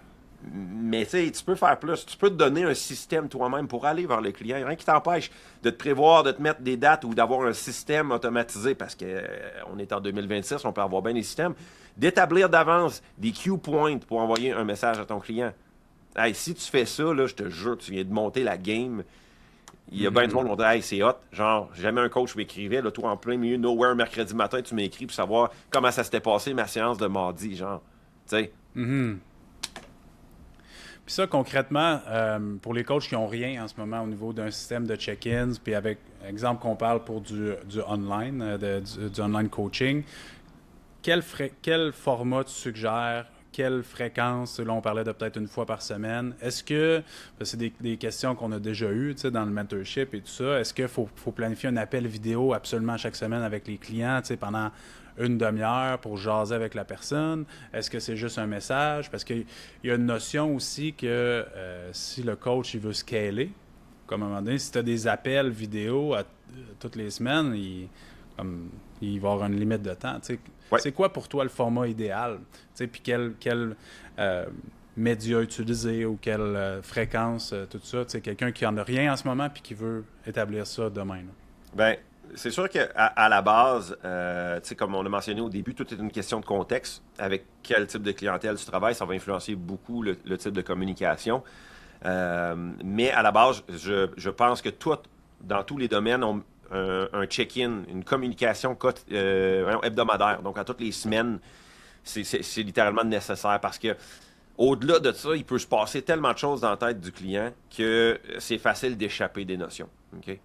Mais tu sais, tu peux faire plus. Tu peux te donner un système toi-même pour aller vers le client. Il n'y a rien qui t'empêche de te prévoir, de te mettre des dates ou d'avoir un système automatisé parce qu'on est en 2026, on peut avoir bien des systèmes. D'établir d'avance des cue points pour envoyer un message à ton client. Hey, si tu fais ça, là, je te jure, tu viens de monter la game. Il y a bien du monde qui vont dire, hey, c'est hot. Genre, jamais un coach m'écrivait, là, toi, en plein milieu, nowhere, mercredi matin, tu m'écris pour savoir comment ça s'était passé, ma séance de mardi, genre. Tu sais. Puis ça, concrètement, pour les coachs qui n'ont rien en ce moment au niveau d'un système de check-ins, puis avec, exemple qu'on parle pour du online, du online coaching, quel format tu suggères? Quelle fréquence? Là, on parlait de peut-être 1 fois par semaine. Est-ce que, parce que c'est des questions qu'on a déjà eues dans le mentorship et tout ça, est-ce qu'il faut planifier un appel vidéo absolument chaque semaine avec les clients pendant 1 demi-heure pour jaser avec la personne? Est-ce que c'est juste un message? Parce qu'il y a une notion aussi que si le coach il veut scaler, comme à un moment donné, si tu as des appels vidéo toutes les semaines, il va y avoir une limite de temps. Ouais. C'est quoi pour toi le format idéal? Puis quel média utiliser ou quelle fréquence, tout ça? Quelqu'un qui en a rien en ce moment puis qui veut établir ça demain. Là. Ben, c'est sûr qu'à la base, comme on a mentionné au début, tout est une question de contexte. Avec quel type de clientèle tu travailles, ça va influencer beaucoup le type de communication. Mais à la base, je pense que dans tous les domaines, ont un check-in, une communication hebdomadaire. Donc, à toutes les semaines, c'est littéralement nécessaire parce que au-delà de ça, il peut se passer tellement de choses dans la tête du client que c'est facile d'échapper des notions. OK?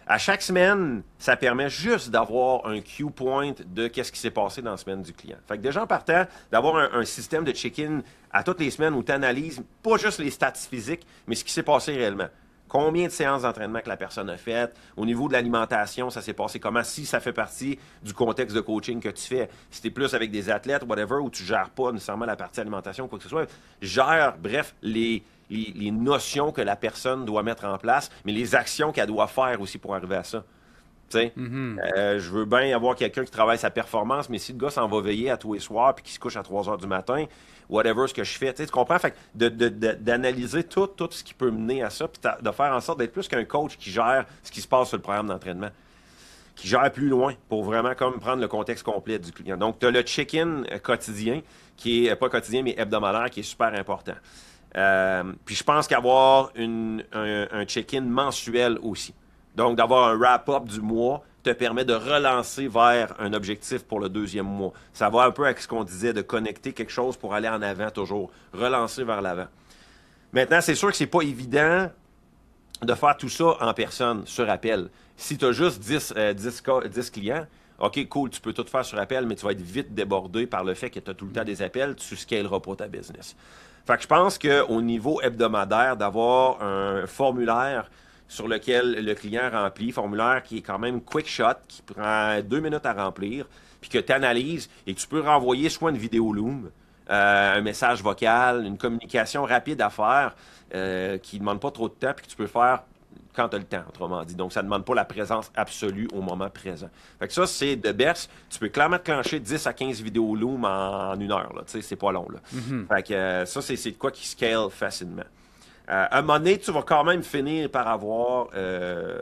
À chaque semaine, ça permet juste d'avoir un cue point de qu'est-ce qui s'est passé dans la semaine du client. Fait que déjà en partant, d'avoir un système de check-in à toutes les semaines où tu analyses pas juste les stats physiques, mais ce qui s'est passé réellement. Combien de séances d'entraînement que la personne a faites? Au niveau de l'alimentation, ça s'est passé comment? Si ça fait partie du contexte de coaching que tu fais, si tu es plus avec des athlètes, whatever, ou tu ne gères pas nécessairement la partie alimentation, quoi que ce soit, gère, bref, les notions que la personne doit mettre en place, mais les actions qu'elle doit faire aussi pour arriver à ça. Tu sais, je veux bien avoir quelqu'un qui travaille sa performance, mais si le gars s'en va veiller à tous les soirs puis qu'il se couche à 3 heures du matin, whatever ce que je fais, tu comprends? Fait que d'analyser tout ce qui peut mener à ça, puis de faire en sorte d'être plus qu'un coach qui gère ce qui se passe sur le programme d'entraînement, qui gère plus loin pour vraiment comme prendre le contexte complet du client. Donc, tu as le check-in quotidien, qui est pas quotidien, mais hebdomadaire, qui est super important. Puis je pense qu'avoir un check-in mensuel aussi. Donc, d'avoir un wrap-up du mois te permet de relancer vers un objectif pour le 2e mois. Ça va un peu avec ce qu'on disait, de connecter quelque chose pour aller en avant toujours. Relancer vers l'avant. Maintenant, c'est sûr que c'est pas évident de faire tout ça en personne, sur appel. Si tu as juste 10 clients, OK, cool, tu peux tout faire sur appel, mais tu vas être vite débordé par le fait que tu as tout le temps des appels, tu ne scaleras pas ta business. Fait que je pense qu'au niveau hebdomadaire, d'avoir un formulaire sur lequel le client remplit, formulaire qui est quand même quick shot, qui prend 2 minutes à remplir, puis que tu analyses et que tu peux renvoyer soit une vidéo Loom, un message vocal, une communication rapide à faire qui ne demande pas trop de temps, puis que tu peux faire quand tu as le temps, autrement dit. Donc, ça ne demande pas la présence absolue au moment présent. Fait que ça, c'est de best. Tu peux clairement clencher 10 à 15 vidéos Loom en 1 heure. Tu sais, c'est pas long. Là. Fait que ça, c'est de quoi qui scale facilement. À un moment donné, tu vas quand même finir par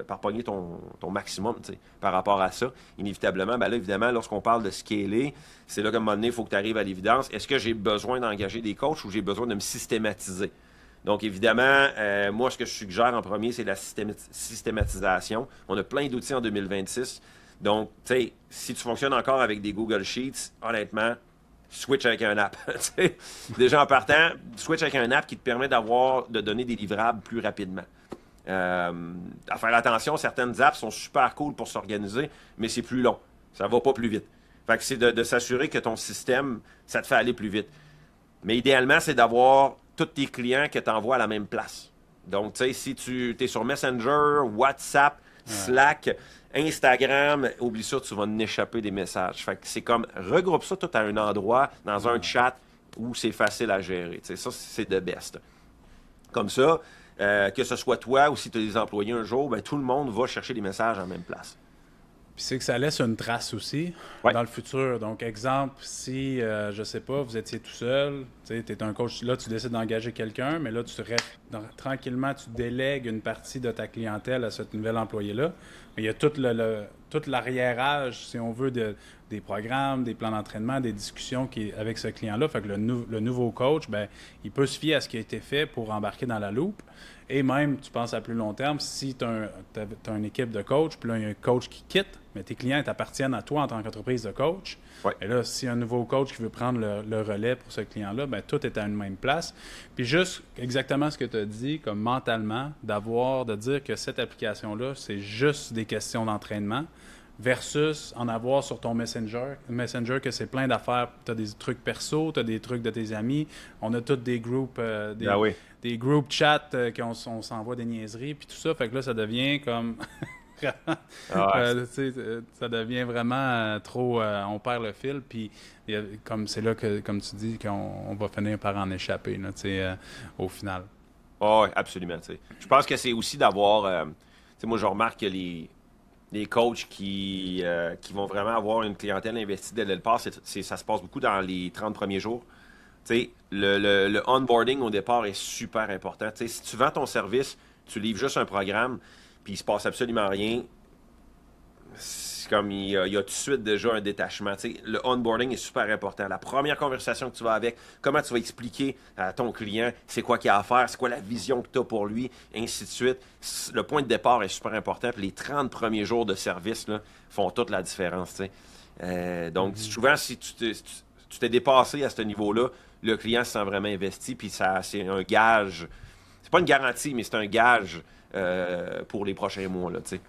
par pogner ton maximum, tu sais, par rapport à ça. Inévitablement, ben là, évidemment, lorsqu'on parle de scaler, c'est là qu'à un moment donné, il faut que tu arrives à l'évidence. Est-ce que j'ai besoin d'engager des coachs ou j'ai besoin de me systématiser? Donc, évidemment, moi, ce que je suggère en premier, c'est la systématisation. On a plein d'outils en 2026. Donc, tu sais, si tu fonctionnes encore avec des Google Sheets, honnêtement, switch avec un app. Déjà en partant, switch avec un app qui te permet de donner des livrables plus rapidement. À faire attention, certaines apps sont super cool pour s'organiser, mais c'est plus long. Ça va pas plus vite. Fait que c'est de s'assurer que ton système, ça te fait aller plus vite. Mais idéalement, c'est d'avoir tous tes clients que tu envoies à la même place. Donc, tu sais, si tu es sur Messenger, WhatsApp, Slack, Instagram, oublie ça, tu vas en échapper des messages. Fait que c'est comme, regroupe ça tout à un endroit, dans un chat où c'est facile à gérer. Tu sais, ça, c'est de best. Comme ça, que ce soit toi ou si tu as des employés un jour, ben, tout le monde va chercher les messages en même place. Puis c'est que ça laisse une trace aussi dans le futur. Donc, exemple, si, je sais pas, vous étiez tout seul, tu es un coach, là, tu décides d'engager quelqu'un, mais là, tranquillement, tu délègues une partie de ta clientèle à ce nouvel employé-là. Mais il y a tout l'arriérage, si on veut, des programmes, des plans d'entraînement, des discussions avec ce client-là. Fait que le nouveau coach, ben, il peut se fier à ce qui a été fait pour embarquer dans la loupe. Et même, tu penses à plus long terme, si tu as une équipe de coach, puis là, il y a un coach qui quitte, mais tes clients t'appartiennent à toi en tant qu'entreprise de coach. Ouais. Et là, s'il y a un nouveau coach qui veut prendre le relais pour ce client-là, ben tout est à une même place. Puis juste exactement ce que tu as dit, comme mentalement, de dire que cette application-là, c'est juste des questions d'entraînement, versus en avoir sur ton Messenger que c'est plein d'affaires. Tu as des trucs perso, tu as des trucs de tes amis. On a tous des groupes, des group chats qu'on s'envoie des niaiseries, puis tout ça. Fait que là, ça devient comme... ça devient vraiment trop... on perd le fil, puis comme c'est là que, comme tu dis, qu'on va finir par en échapper là, au final. Oui, absolument. T'sais. Je pense que c'est aussi d'avoir... moi, je remarque que les coachs qui vont vraiment avoir une clientèle investie dès le départ, ça se passe beaucoup dans les 30 premiers jours. Le onboarding au départ est super important. Si tu vends ton service, tu livres juste un programme, puis il se passe absolument rien, c'est comme il y a tout de suite déjà un détachement. Le onboarding est super important. La première conversation que tu vas avec, comment tu vas expliquer à ton client c'est quoi qu'il a à faire, c'est quoi la vision que tu as pour lui, ainsi de suite. Le point de départ est super important. Puis les 30 premiers jours de service là, font toute la différence. Donc, souvent, si tu t'es dépassé à ce niveau-là, le client se sent vraiment investi. Puis c'est un gage. C'est pas une garantie, mais c'est un gage pour les prochains mois. Là, t'sais.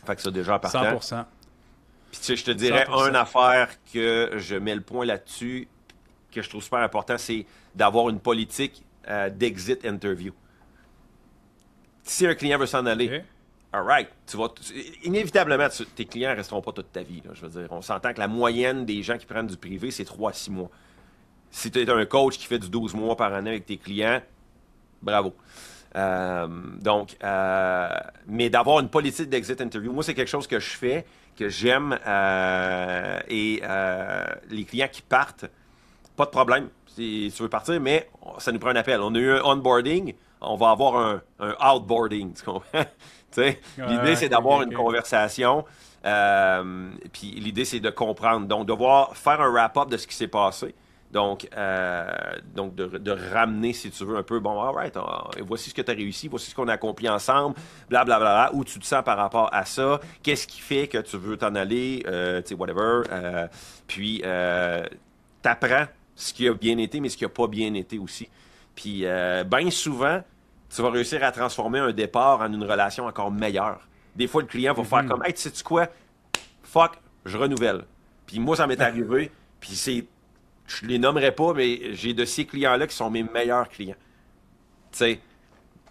Fait que ça, déjà, en partant. 100%. Puis, tu sais, je te dirais, 100%. une affaire que je mets le point là-dessus, que je trouve super important, c'est d'avoir une politique d'exit interview. Si un client veut s'en aller, all right, inévitablement, tes clients ne resteront pas toute ta vie. Là, je veux dire, on s'entend que la moyenne des gens qui prennent du privé, c'est 3 à 6 mois. Si tu es un coach qui fait du 12 mois par année avec tes clients, bravo. Mais d'avoir une politique d'exit interview, moi, c'est quelque chose que je fais, que j'aime, et les clients qui partent, pas de problème, si tu veux partir, mais ça nous prend un appel. On a eu un onboarding, on va avoir un outboarding, tu comprends? L'idée, c'est d'avoir une conversation, puis l'idée, c'est de comprendre. Donc, devoir faire un wrap-up de ce qui s'est passé. Donc, de ramener, si tu veux, un peu, bon, all right, voici ce que tu as réussi, voici ce qu'on a accompli ensemble, blablabla, où tu te sens par rapport à ça, qu'est-ce qui fait que tu veux t'en aller, tu sais, whatever. Puis, t'apprends ce qui a bien été, mais ce qui n'a pas bien été aussi. Puis, bien souvent, tu vas réussir à transformer un départ en une relation encore meilleure. Des fois, le client va faire comme, hey, tu sais-tu quoi? Fuck, je renouvelle. Puis moi, ça m'est arrivé, puis je les nommerai pas, mais j'ai de ces clients-là qui sont mes meilleurs clients. Tu sais,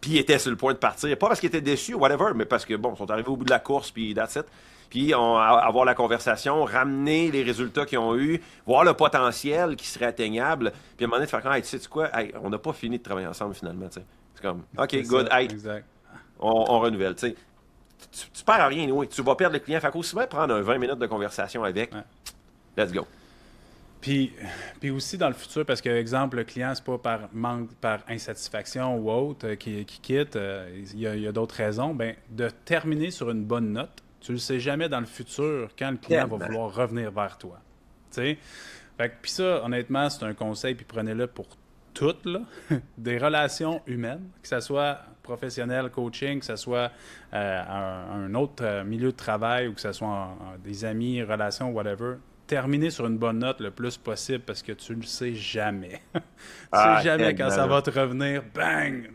puis ils étaient sur le point de partir. Pas parce qu'ils étaient déçus, whatever, mais parce que, bon, ils sont arrivés au bout de la course, puis that's it. Puis avoir la conversation, ramener les résultats qu'ils ont eus, voir le potentiel qui serait atteignable, puis à un moment donné, de faire comme, hey, tu sais quoi, hey, on n'a pas fini de travailler ensemble finalement, tu sais. C'est comme, OK, good, hey, on renouvelle. Tu sais, tu perds à rien, oui. Tu vas perdre le client. Fait qu'aussi bien prendre un 20 minutes de conversation avec. Ouais. Let's go. Puis aussi dans le futur, parce que, exemple, le client, c'est pas par manque, par insatisfaction ou autre qui quitte, il y a d'autres raisons, ben, de terminer sur une bonne note, tu le sais jamais dans le futur quand le client va vouloir revenir vers toi. Tu sais? Fait que, puis ça, honnêtement, c'est un conseil, puis prenez-le pour toutes, là, des relations humaines, que ce soit professionnel, coaching, que ce soit un autre milieu de travail ou que ce soit des amis, relations, whatever. Terminer sur une bonne note le plus possible parce que tu ne le sais jamais. Tu sais jamais quand ça va te revenir, bang,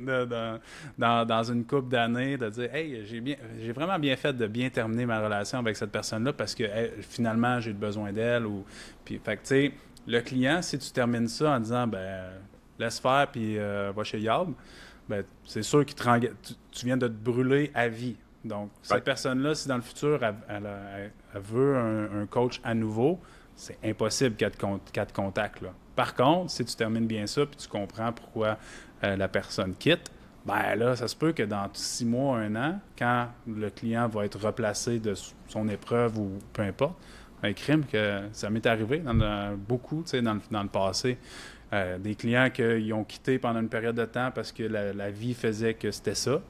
dans une couple d'années, de dire « Hey, j'ai vraiment bien fait de bien terminer ma relation avec cette personne-là parce que finalement, j'ai besoin d'elle. » Puis, fait que, tu sais, le client, si tu termines ça en disant « Ben, laisse faire puis va chez Yab », ben, c'est sûr que tu viens de te brûler à vie. Donc, cette personne-là, si dans le futur, elle veut un coach à nouveau, c'est impossible qu'elle te contacte. Là. Par contre, si tu termines bien ça puis tu comprends pourquoi la personne quitte, ben là, ça se peut que dans 6 mois, 1 an, quand le client va être replacé de son épreuve ou peu importe, un crime que ça m'est arrivé beaucoup dans le passé. Des clients qui ont quitté pendant une période de temps parce que la vie faisait que c'était ça.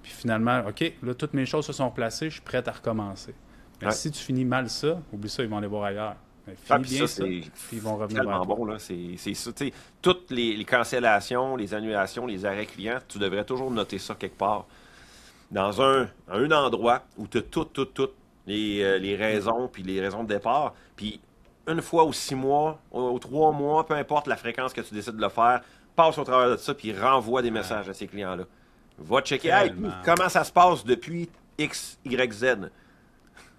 Puis finalement, OK, là, toutes mes choses se sont replacées, je suis prêt à recommencer. Mais si tu finis mal ça, oublie ça, ils vont aller voir ailleurs. Mais finis bien ça, puis ils vont revenir vers toi. Bon, là. C'est ça. Tu sais, toutes les cancellations, les annulations, les arrêts clients, tu devrais toujours noter ça quelque part. Dans un endroit où tu as toutes les raisons, puis les raisons de départ. Puis une fois ou 6 mois, ou 3 mois, peu importe la fréquence que tu décides de le faire, passe au travers de ça, puis renvoie des messages à ces clients-là. Va checker, hey, comment ça se passe depuis X, Y, Z.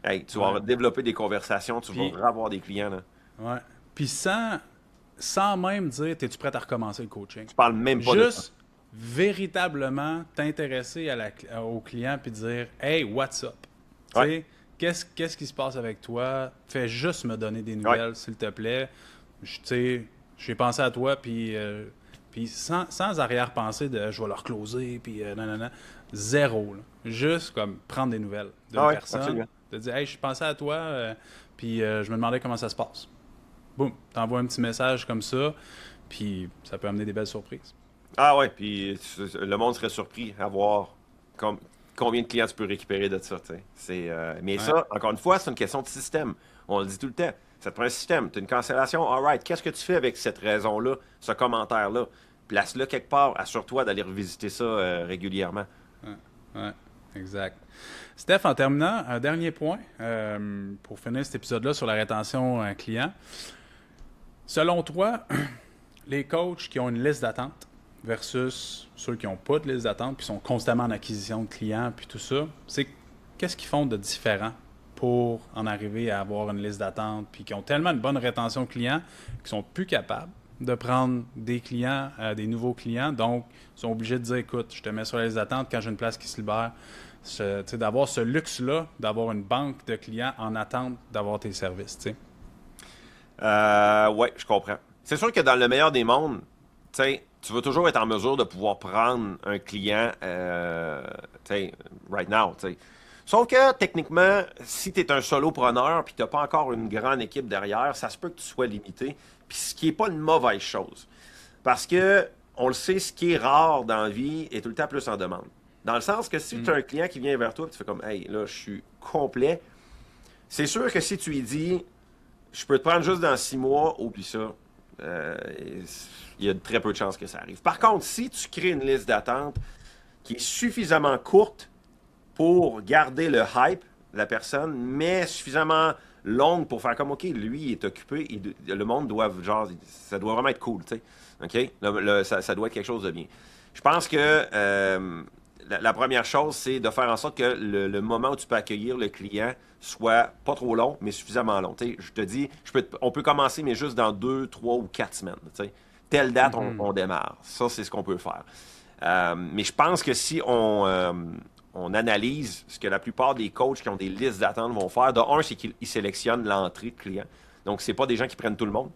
Hey, tu vas développer des conversations, tu vas revoir des clients. Là. Ouais. Puis sans même dire, es-tu prêt à recommencer le coaching? Tu parles même pas juste de ça. Véritablement t'intéresser au client puis dire, hey, what's up? Ouais. Qu'est-ce qui se passe avec toi? Fais juste me donner des nouvelles, s'il te plaît. J'ai pensé à toi, puis sans arrière-pensée de je vais leur closer, puis non. Zéro. Là. Juste comme prendre des nouvelles d'une personne. Absolument. De dire, hey, je pensais à toi, puis je me demandais comment ça se passe. Boum, t'envoies un petit message comme ça, puis ça peut amener des belles surprises. Ah ouais, puis le monde serait surpris à voir combien de clients tu peux récupérer de ça. Mais ça, encore une fois, c'est une question de système. On le dit tout le temps. Ça te prend un système. Tu as une cancellation, all right. Qu'est-ce que tu fais avec cette raison-là, ce commentaire-là? Place-le quelque part. Assure-toi d'aller revisiter ça régulièrement. Ouais, exact. Steph, en terminant, un dernier point pour finir cet épisode-là sur la rétention client. Selon toi, les coachs qui ont une liste d'attente versus ceux qui n'ont pas de liste d'attente puis sont constamment en acquisition de clients puis tout ça, qu'est-ce qu'ils font de différent pour en arriver à avoir une liste d'attente puis qui ont tellement une bonne rétention clients qu'ils sont plus capables de prendre des clients, des nouveaux clients, donc ils sont obligés de dire, écoute, je te mets sur la liste d'attente quand j'ai une place qui se libère. D'avoir ce luxe-là, d'avoir une banque de clients en attente d'avoir tes services. Oui, je comprends. C'est sûr que dans le meilleur des mondes, tu vas toujours être en mesure de pouvoir prendre un client right now. Sauf que techniquement, si tu es un solopreneur et que tu n'as pas encore une grande équipe derrière, ça se peut que tu sois limité. Puis ce qui n'est pas une mauvaise chose. Parce que on le sait, ce qui est rare dans la vie est tout le temps plus en demande. Dans le sens que si tu as un client qui vient vers toi et tu fais comme hey, là, je suis complet, c'est sûr que si tu lui dis je peux te prendre juste dans 6 mois, oublie ça. Il y a très peu de chances que ça arrive. Par contre, si tu crées une liste d'attente qui est suffisamment courte pour garder le hype de la personne, mais suffisamment longue pour faire comme OK, lui, il est occupé, le monde doit, ça doit vraiment être cool, tu sais. OK? Ça doit être quelque chose de bien. Je pense que la première chose, c'est de faire en sorte que le moment où tu peux accueillir le client soit pas trop long, mais suffisamment long. Tu sais, je te dis, on peut commencer, mais juste dans 2, 3 ou 4 semaines. Tu sais. Telle date, on démarre. Ça, c'est ce qu'on peut faire. Mais je pense que si on analyse ce que la plupart des coachs qui ont des listes d'attente vont faire, de un, c'est qu'ils sélectionnent l'entrée de client. Donc, c'est pas des gens qui prennent tout le monde.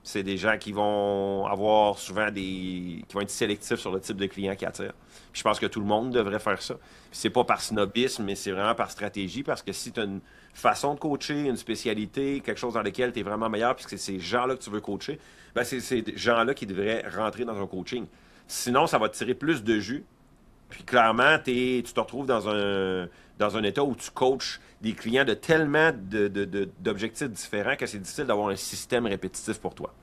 C'est des gens qui vont avoir souvent qui vont être sélectifs sur le type de client qu'ils attirent. Puis je pense que tout le monde devrait faire ça. Puis c'est pas par snobisme, mais c'est vraiment par stratégie, parce que si tu as une façon de coacher, une spécialité, quelque chose dans lequel tu es vraiment meilleur, puisque c'est ces gens-là que tu veux coacher, ben c'est ces gens-là qui devraient rentrer dans un coaching. Sinon, ça va te tirer plus de jus. Puis clairement, tu te retrouves dans un état où tu coaches des clients de tellement d'objectifs différents que c'est difficile d'avoir un système répétitif pour toi.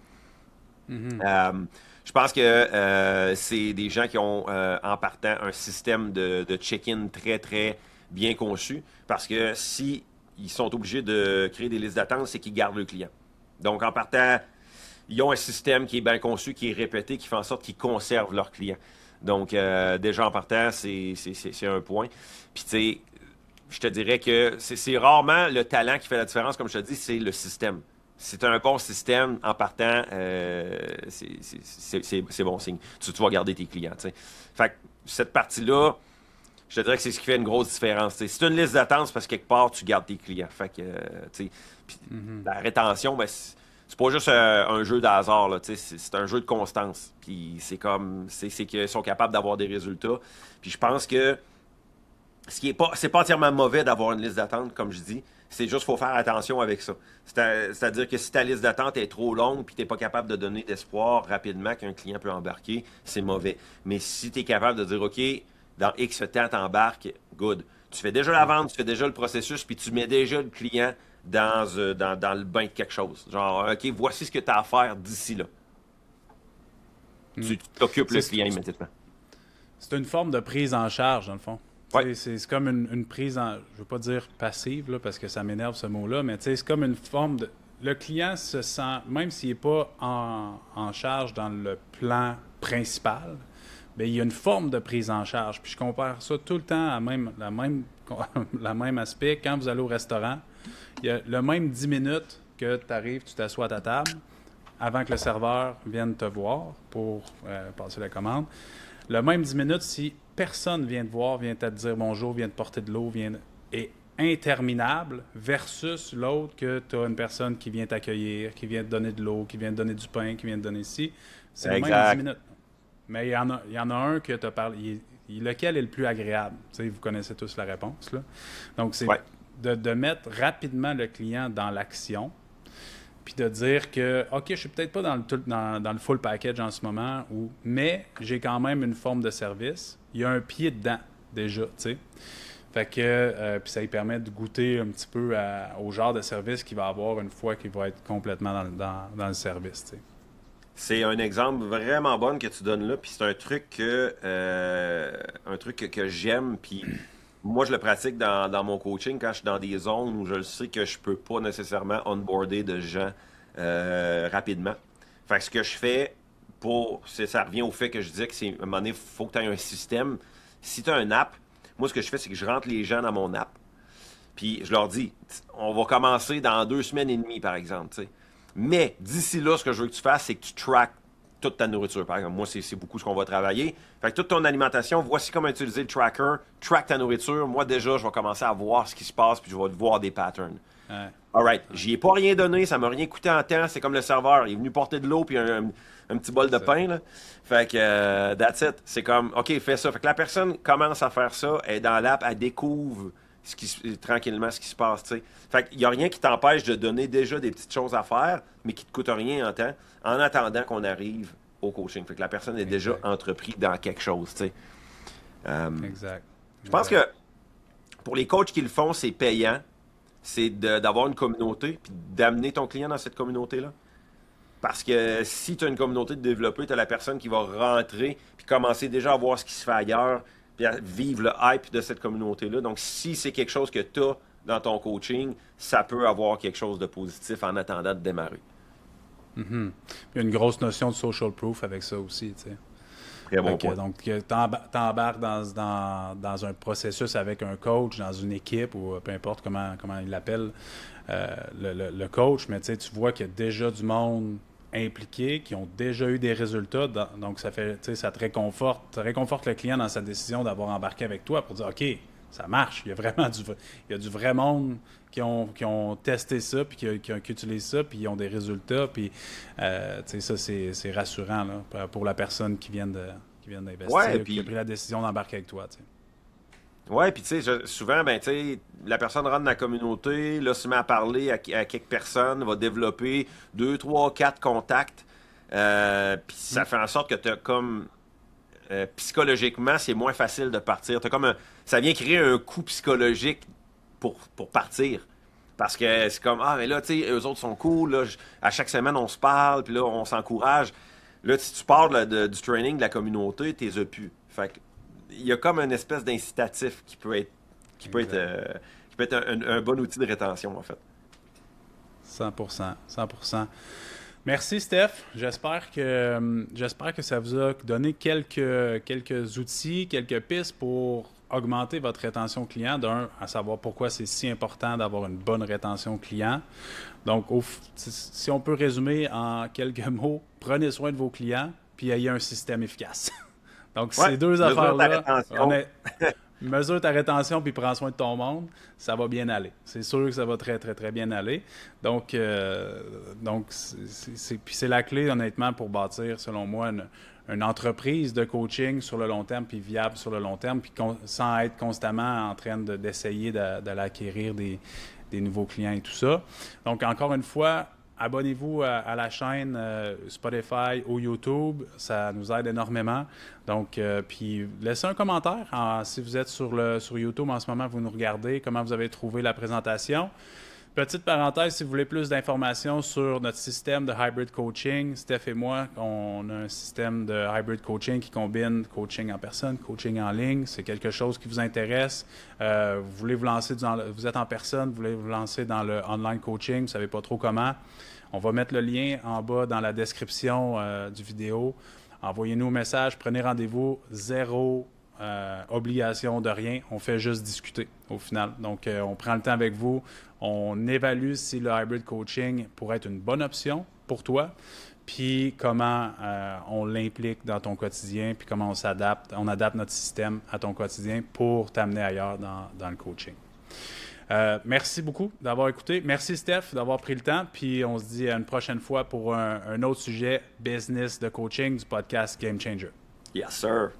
Je pense que c'est des gens qui ont, en partant, un système de check-in très, très bien conçu, parce que si ils sont obligés de créer des listes d'attente, c'est qu'ils gardent le client. Donc, en partant, ils ont un système qui est bien conçu, qui est répété, qui fait en sorte qu'ils conservent leurs clients. Donc, déjà en partant, c'est un point. Puis, tu sais, je te dirais que c'est rarement le talent qui fait la différence, comme je te dis, c'est le système. Si tu as un bon système en partant, c'est bon signe. Tu vas garder tes clients, tu sais. Fait que cette partie-là, je te dirais que c'est ce qui fait une grosse différence. T'sais. Si tu as une liste d'attente, c'est parce que quelque part, tu gardes tes clients. Fait que, tu sais, la rétention, ben, c'est pas juste un jeu de hasard, là, c'est un jeu de constance. Puis c'est comme, c'est qu'ils sont capables d'avoir des résultats. Puis je pense que c'est pas entièrement mauvais d'avoir une liste d'attente, comme je dis. C'est juste qu'il faut faire attention avec ça. C'est-à-dire que si ta liste d'attente est trop longue et tu n'es pas capable de donner d'espoir rapidement qu'un client peut embarquer, c'est mauvais. Mais si tu es capable de dire, OK, dans X temps, tu embarques, good. Tu fais déjà la vente, tu fais déjà le processus, puis tu mets déjà le client dans le bain de quelque chose. Genre, OK, voici ce que tu as à faire d'ici là. Tu t'occupes le client immédiatement. C'est une forme de prise en charge, dans le fond. Ouais. C'est comme une prise en... Je veux pas dire passive, là, parce que ça m'énerve ce mot-là, mais c'est comme une forme de... Le client se sent, même s'il n'est pas en charge dans le plan principal, bien, il y a une forme de prise en charge. Puis je compare ça tout le temps à la même aspect. Quand vous allez au restaurant, il y a le même 10 minutes que tu arrives, tu t'assois à ta table, avant que le serveur vienne te voir pour passer la commande. Le même 10 minutes, si personne vient te voir, vient te dire bonjour, vient te porter de l'eau, est interminable, versus l'autre que tu as une personne qui vient t'accueillir, qui vient te donner de l'eau, qui vient te donner du pain, qui vient te donner ci. C'est le même 10 minutes. Mais il y en a un que tu as parlé. Lequel est le plus agréable? Tu sais, vous connaissez tous la réponse, là. Donc, c'est de mettre rapidement le client dans l'action, puis de dire que, OK, je suis peut-être pas dans le full package en ce moment, mais j'ai quand même une forme de service. Il y a un pied dedans, déjà, tu sais. Fait que, puis ça lui permet de goûter un petit peu au genre de service qu'il va avoir une fois qu'il va être complètement dans le service, tu sais. C'est un exemple vraiment bon que tu donnes là, puis c'est un truc que j'aime, puis moi je le pratique dans mon coaching quand je suis dans des zones où je le sais que je peux pas nécessairement onboarder de gens rapidement. Fait que ce que je fais ça revient au fait que je disais que à un moment donné, il faut que tu aies un système. Si tu as un app, moi ce que je fais, c'est que je rentre les gens dans mon app. Puis je leur dis, on va commencer dans 2 semaines et demie, par exemple, tu sais. Mais d'ici là, ce que je veux que tu fasses, c'est que tu traques toute ta nourriture. Par exemple, moi, c'est beaucoup ce qu'on va travailler. Fait que toute ton alimentation, voici comment utiliser le tracker, track ta nourriture. Moi, déjà, je vais commencer à voir ce qui se passe, puis je vais voir des patterns. Ouais. All right. J'y ai pas rien donné, ça m'a rien coûté en temps. C'est comme le serveur, il est venu porter de l'eau puis un petit bol de pain, là. Fait que, that's it. C'est comme, OK, fais ça. Fait que la personne commence à faire ça, elle est dans l'app, elle découvre tranquillement ce qui se passe, tu sais. Fait qu'il n'y a rien qui t'empêche de donner déjà des petites choses à faire, mais qui ne te coûtent rien en temps, en attendant qu'on arrive au coaching. Fait que la personne est déjà entreprise dans quelque chose, tu sais. Exact. Je pense que pour les coachs qui le font, c'est payant. C'est d'avoir une communauté, puis d'amener ton client dans cette communauté-là. Parce que si tu as une communauté de développeurs, tu as la personne qui va rentrer, puis commencer déjà à voir ce qui se fait ailleurs, puis à vivre le hype de cette communauté-là. Donc, si c'est quelque chose que tu as dans ton coaching, ça peut avoir quelque chose de positif en attendant de démarrer. Il y a une grosse notion de social proof avec ça aussi, tu sais. Très bon point. Donc, tu embarques dans un processus avec un coach, dans une équipe, ou peu importe comment il l'appelle, le coach, mais tu vois qu'il y a déjà du monde impliqué, qui ont déjà eu des résultats, donc ça te réconforte le client dans sa décision d'avoir embarqué avec toi pour dire, OK, ça marche. Il y a du vrai monde qui ont testé ça, puis qui utilisent ça, puis ils ont des résultats. Puis, ça, c'est rassurant là, pour la personne qui vient d'investir, Ouais, qui a puis pris la décision d'embarquer avec toi. ouais, puis tu sais, souvent, ben, tu sais, la personne rentre dans la communauté, là, se met à parler à quelques personnes, va développer 2, 3, 4 contacts, puis ça fait en sorte que tu as comme, psychologiquement, c'est moins facile de partir. Ça vient créer un coût psychologique pour partir. Parce que c'est comme, ah, mais là, tu sais, eux autres sont cool, là, à chaque semaine, on se parle, puis là, on s'encourage. Là, si tu parles là, du training de la communauté, t'es pu. Fait que, il y a comme une espèce d'incitatif qui peut être un bon outil de rétention, en fait. 100%, 100%. Merci, Steph. J'espère que ça vous a donné quelques outils, quelques pistes pour augmenter votre rétention client. D'un, à savoir pourquoi c'est si important d'avoir une bonne rétention client. Donc, si on peut résumer en quelques mots, prenez soin de vos clients, puis ayez un système efficace. Donc, Ouais, ces deux mesure ta affaires-là, rétention. mesure ta rétention puis prends soin de ton monde, ça va bien aller. C'est sûr que ça va très, très, très bien aller. Donc puis c'est la clé, honnêtement, pour bâtir, selon moi, une entreprise de coaching sur le long terme, puis viable sur le long terme, puis sans être constamment en train d'essayer d'aller acquérir des nouveaux clients et tout ça. Donc, encore une fois, abonnez-vous à la chaîne Spotify ou YouTube, ça nous aide énormément. Donc, puis laissez un commentaire si vous êtes sur YouTube en ce moment, vous nous regardez, comment vous avez trouvé la présentation. Petite parenthèse, si vous voulez plus d'informations sur notre système de hybrid coaching, Steph et moi, on a un système de hybrid coaching qui combine coaching en personne, coaching en ligne. C'est quelque chose qui vous intéresse. Vous voulez vous lancer vous êtes en personne, vous voulez vous lancer dans le online coaching, vous ne savez pas trop comment. On va mettre le lien en bas dans la description du vidéo. Envoyez-nous un message, prenez rendez-vous, zéro obligation de rien. On fait juste discuter au final. Donc, on prend le temps avec vous. On évalue si le hybrid coaching pourrait être une bonne option pour toi, puis comment on l'implique dans ton quotidien, puis comment on adapte notre système à ton quotidien pour t'amener ailleurs dans le coaching. Merci beaucoup d'avoir écouté. Merci Steph d'avoir pris le temps. Puis on se dit à une prochaine fois pour un autre sujet business de coaching du podcast Game Changer. Yes, sir.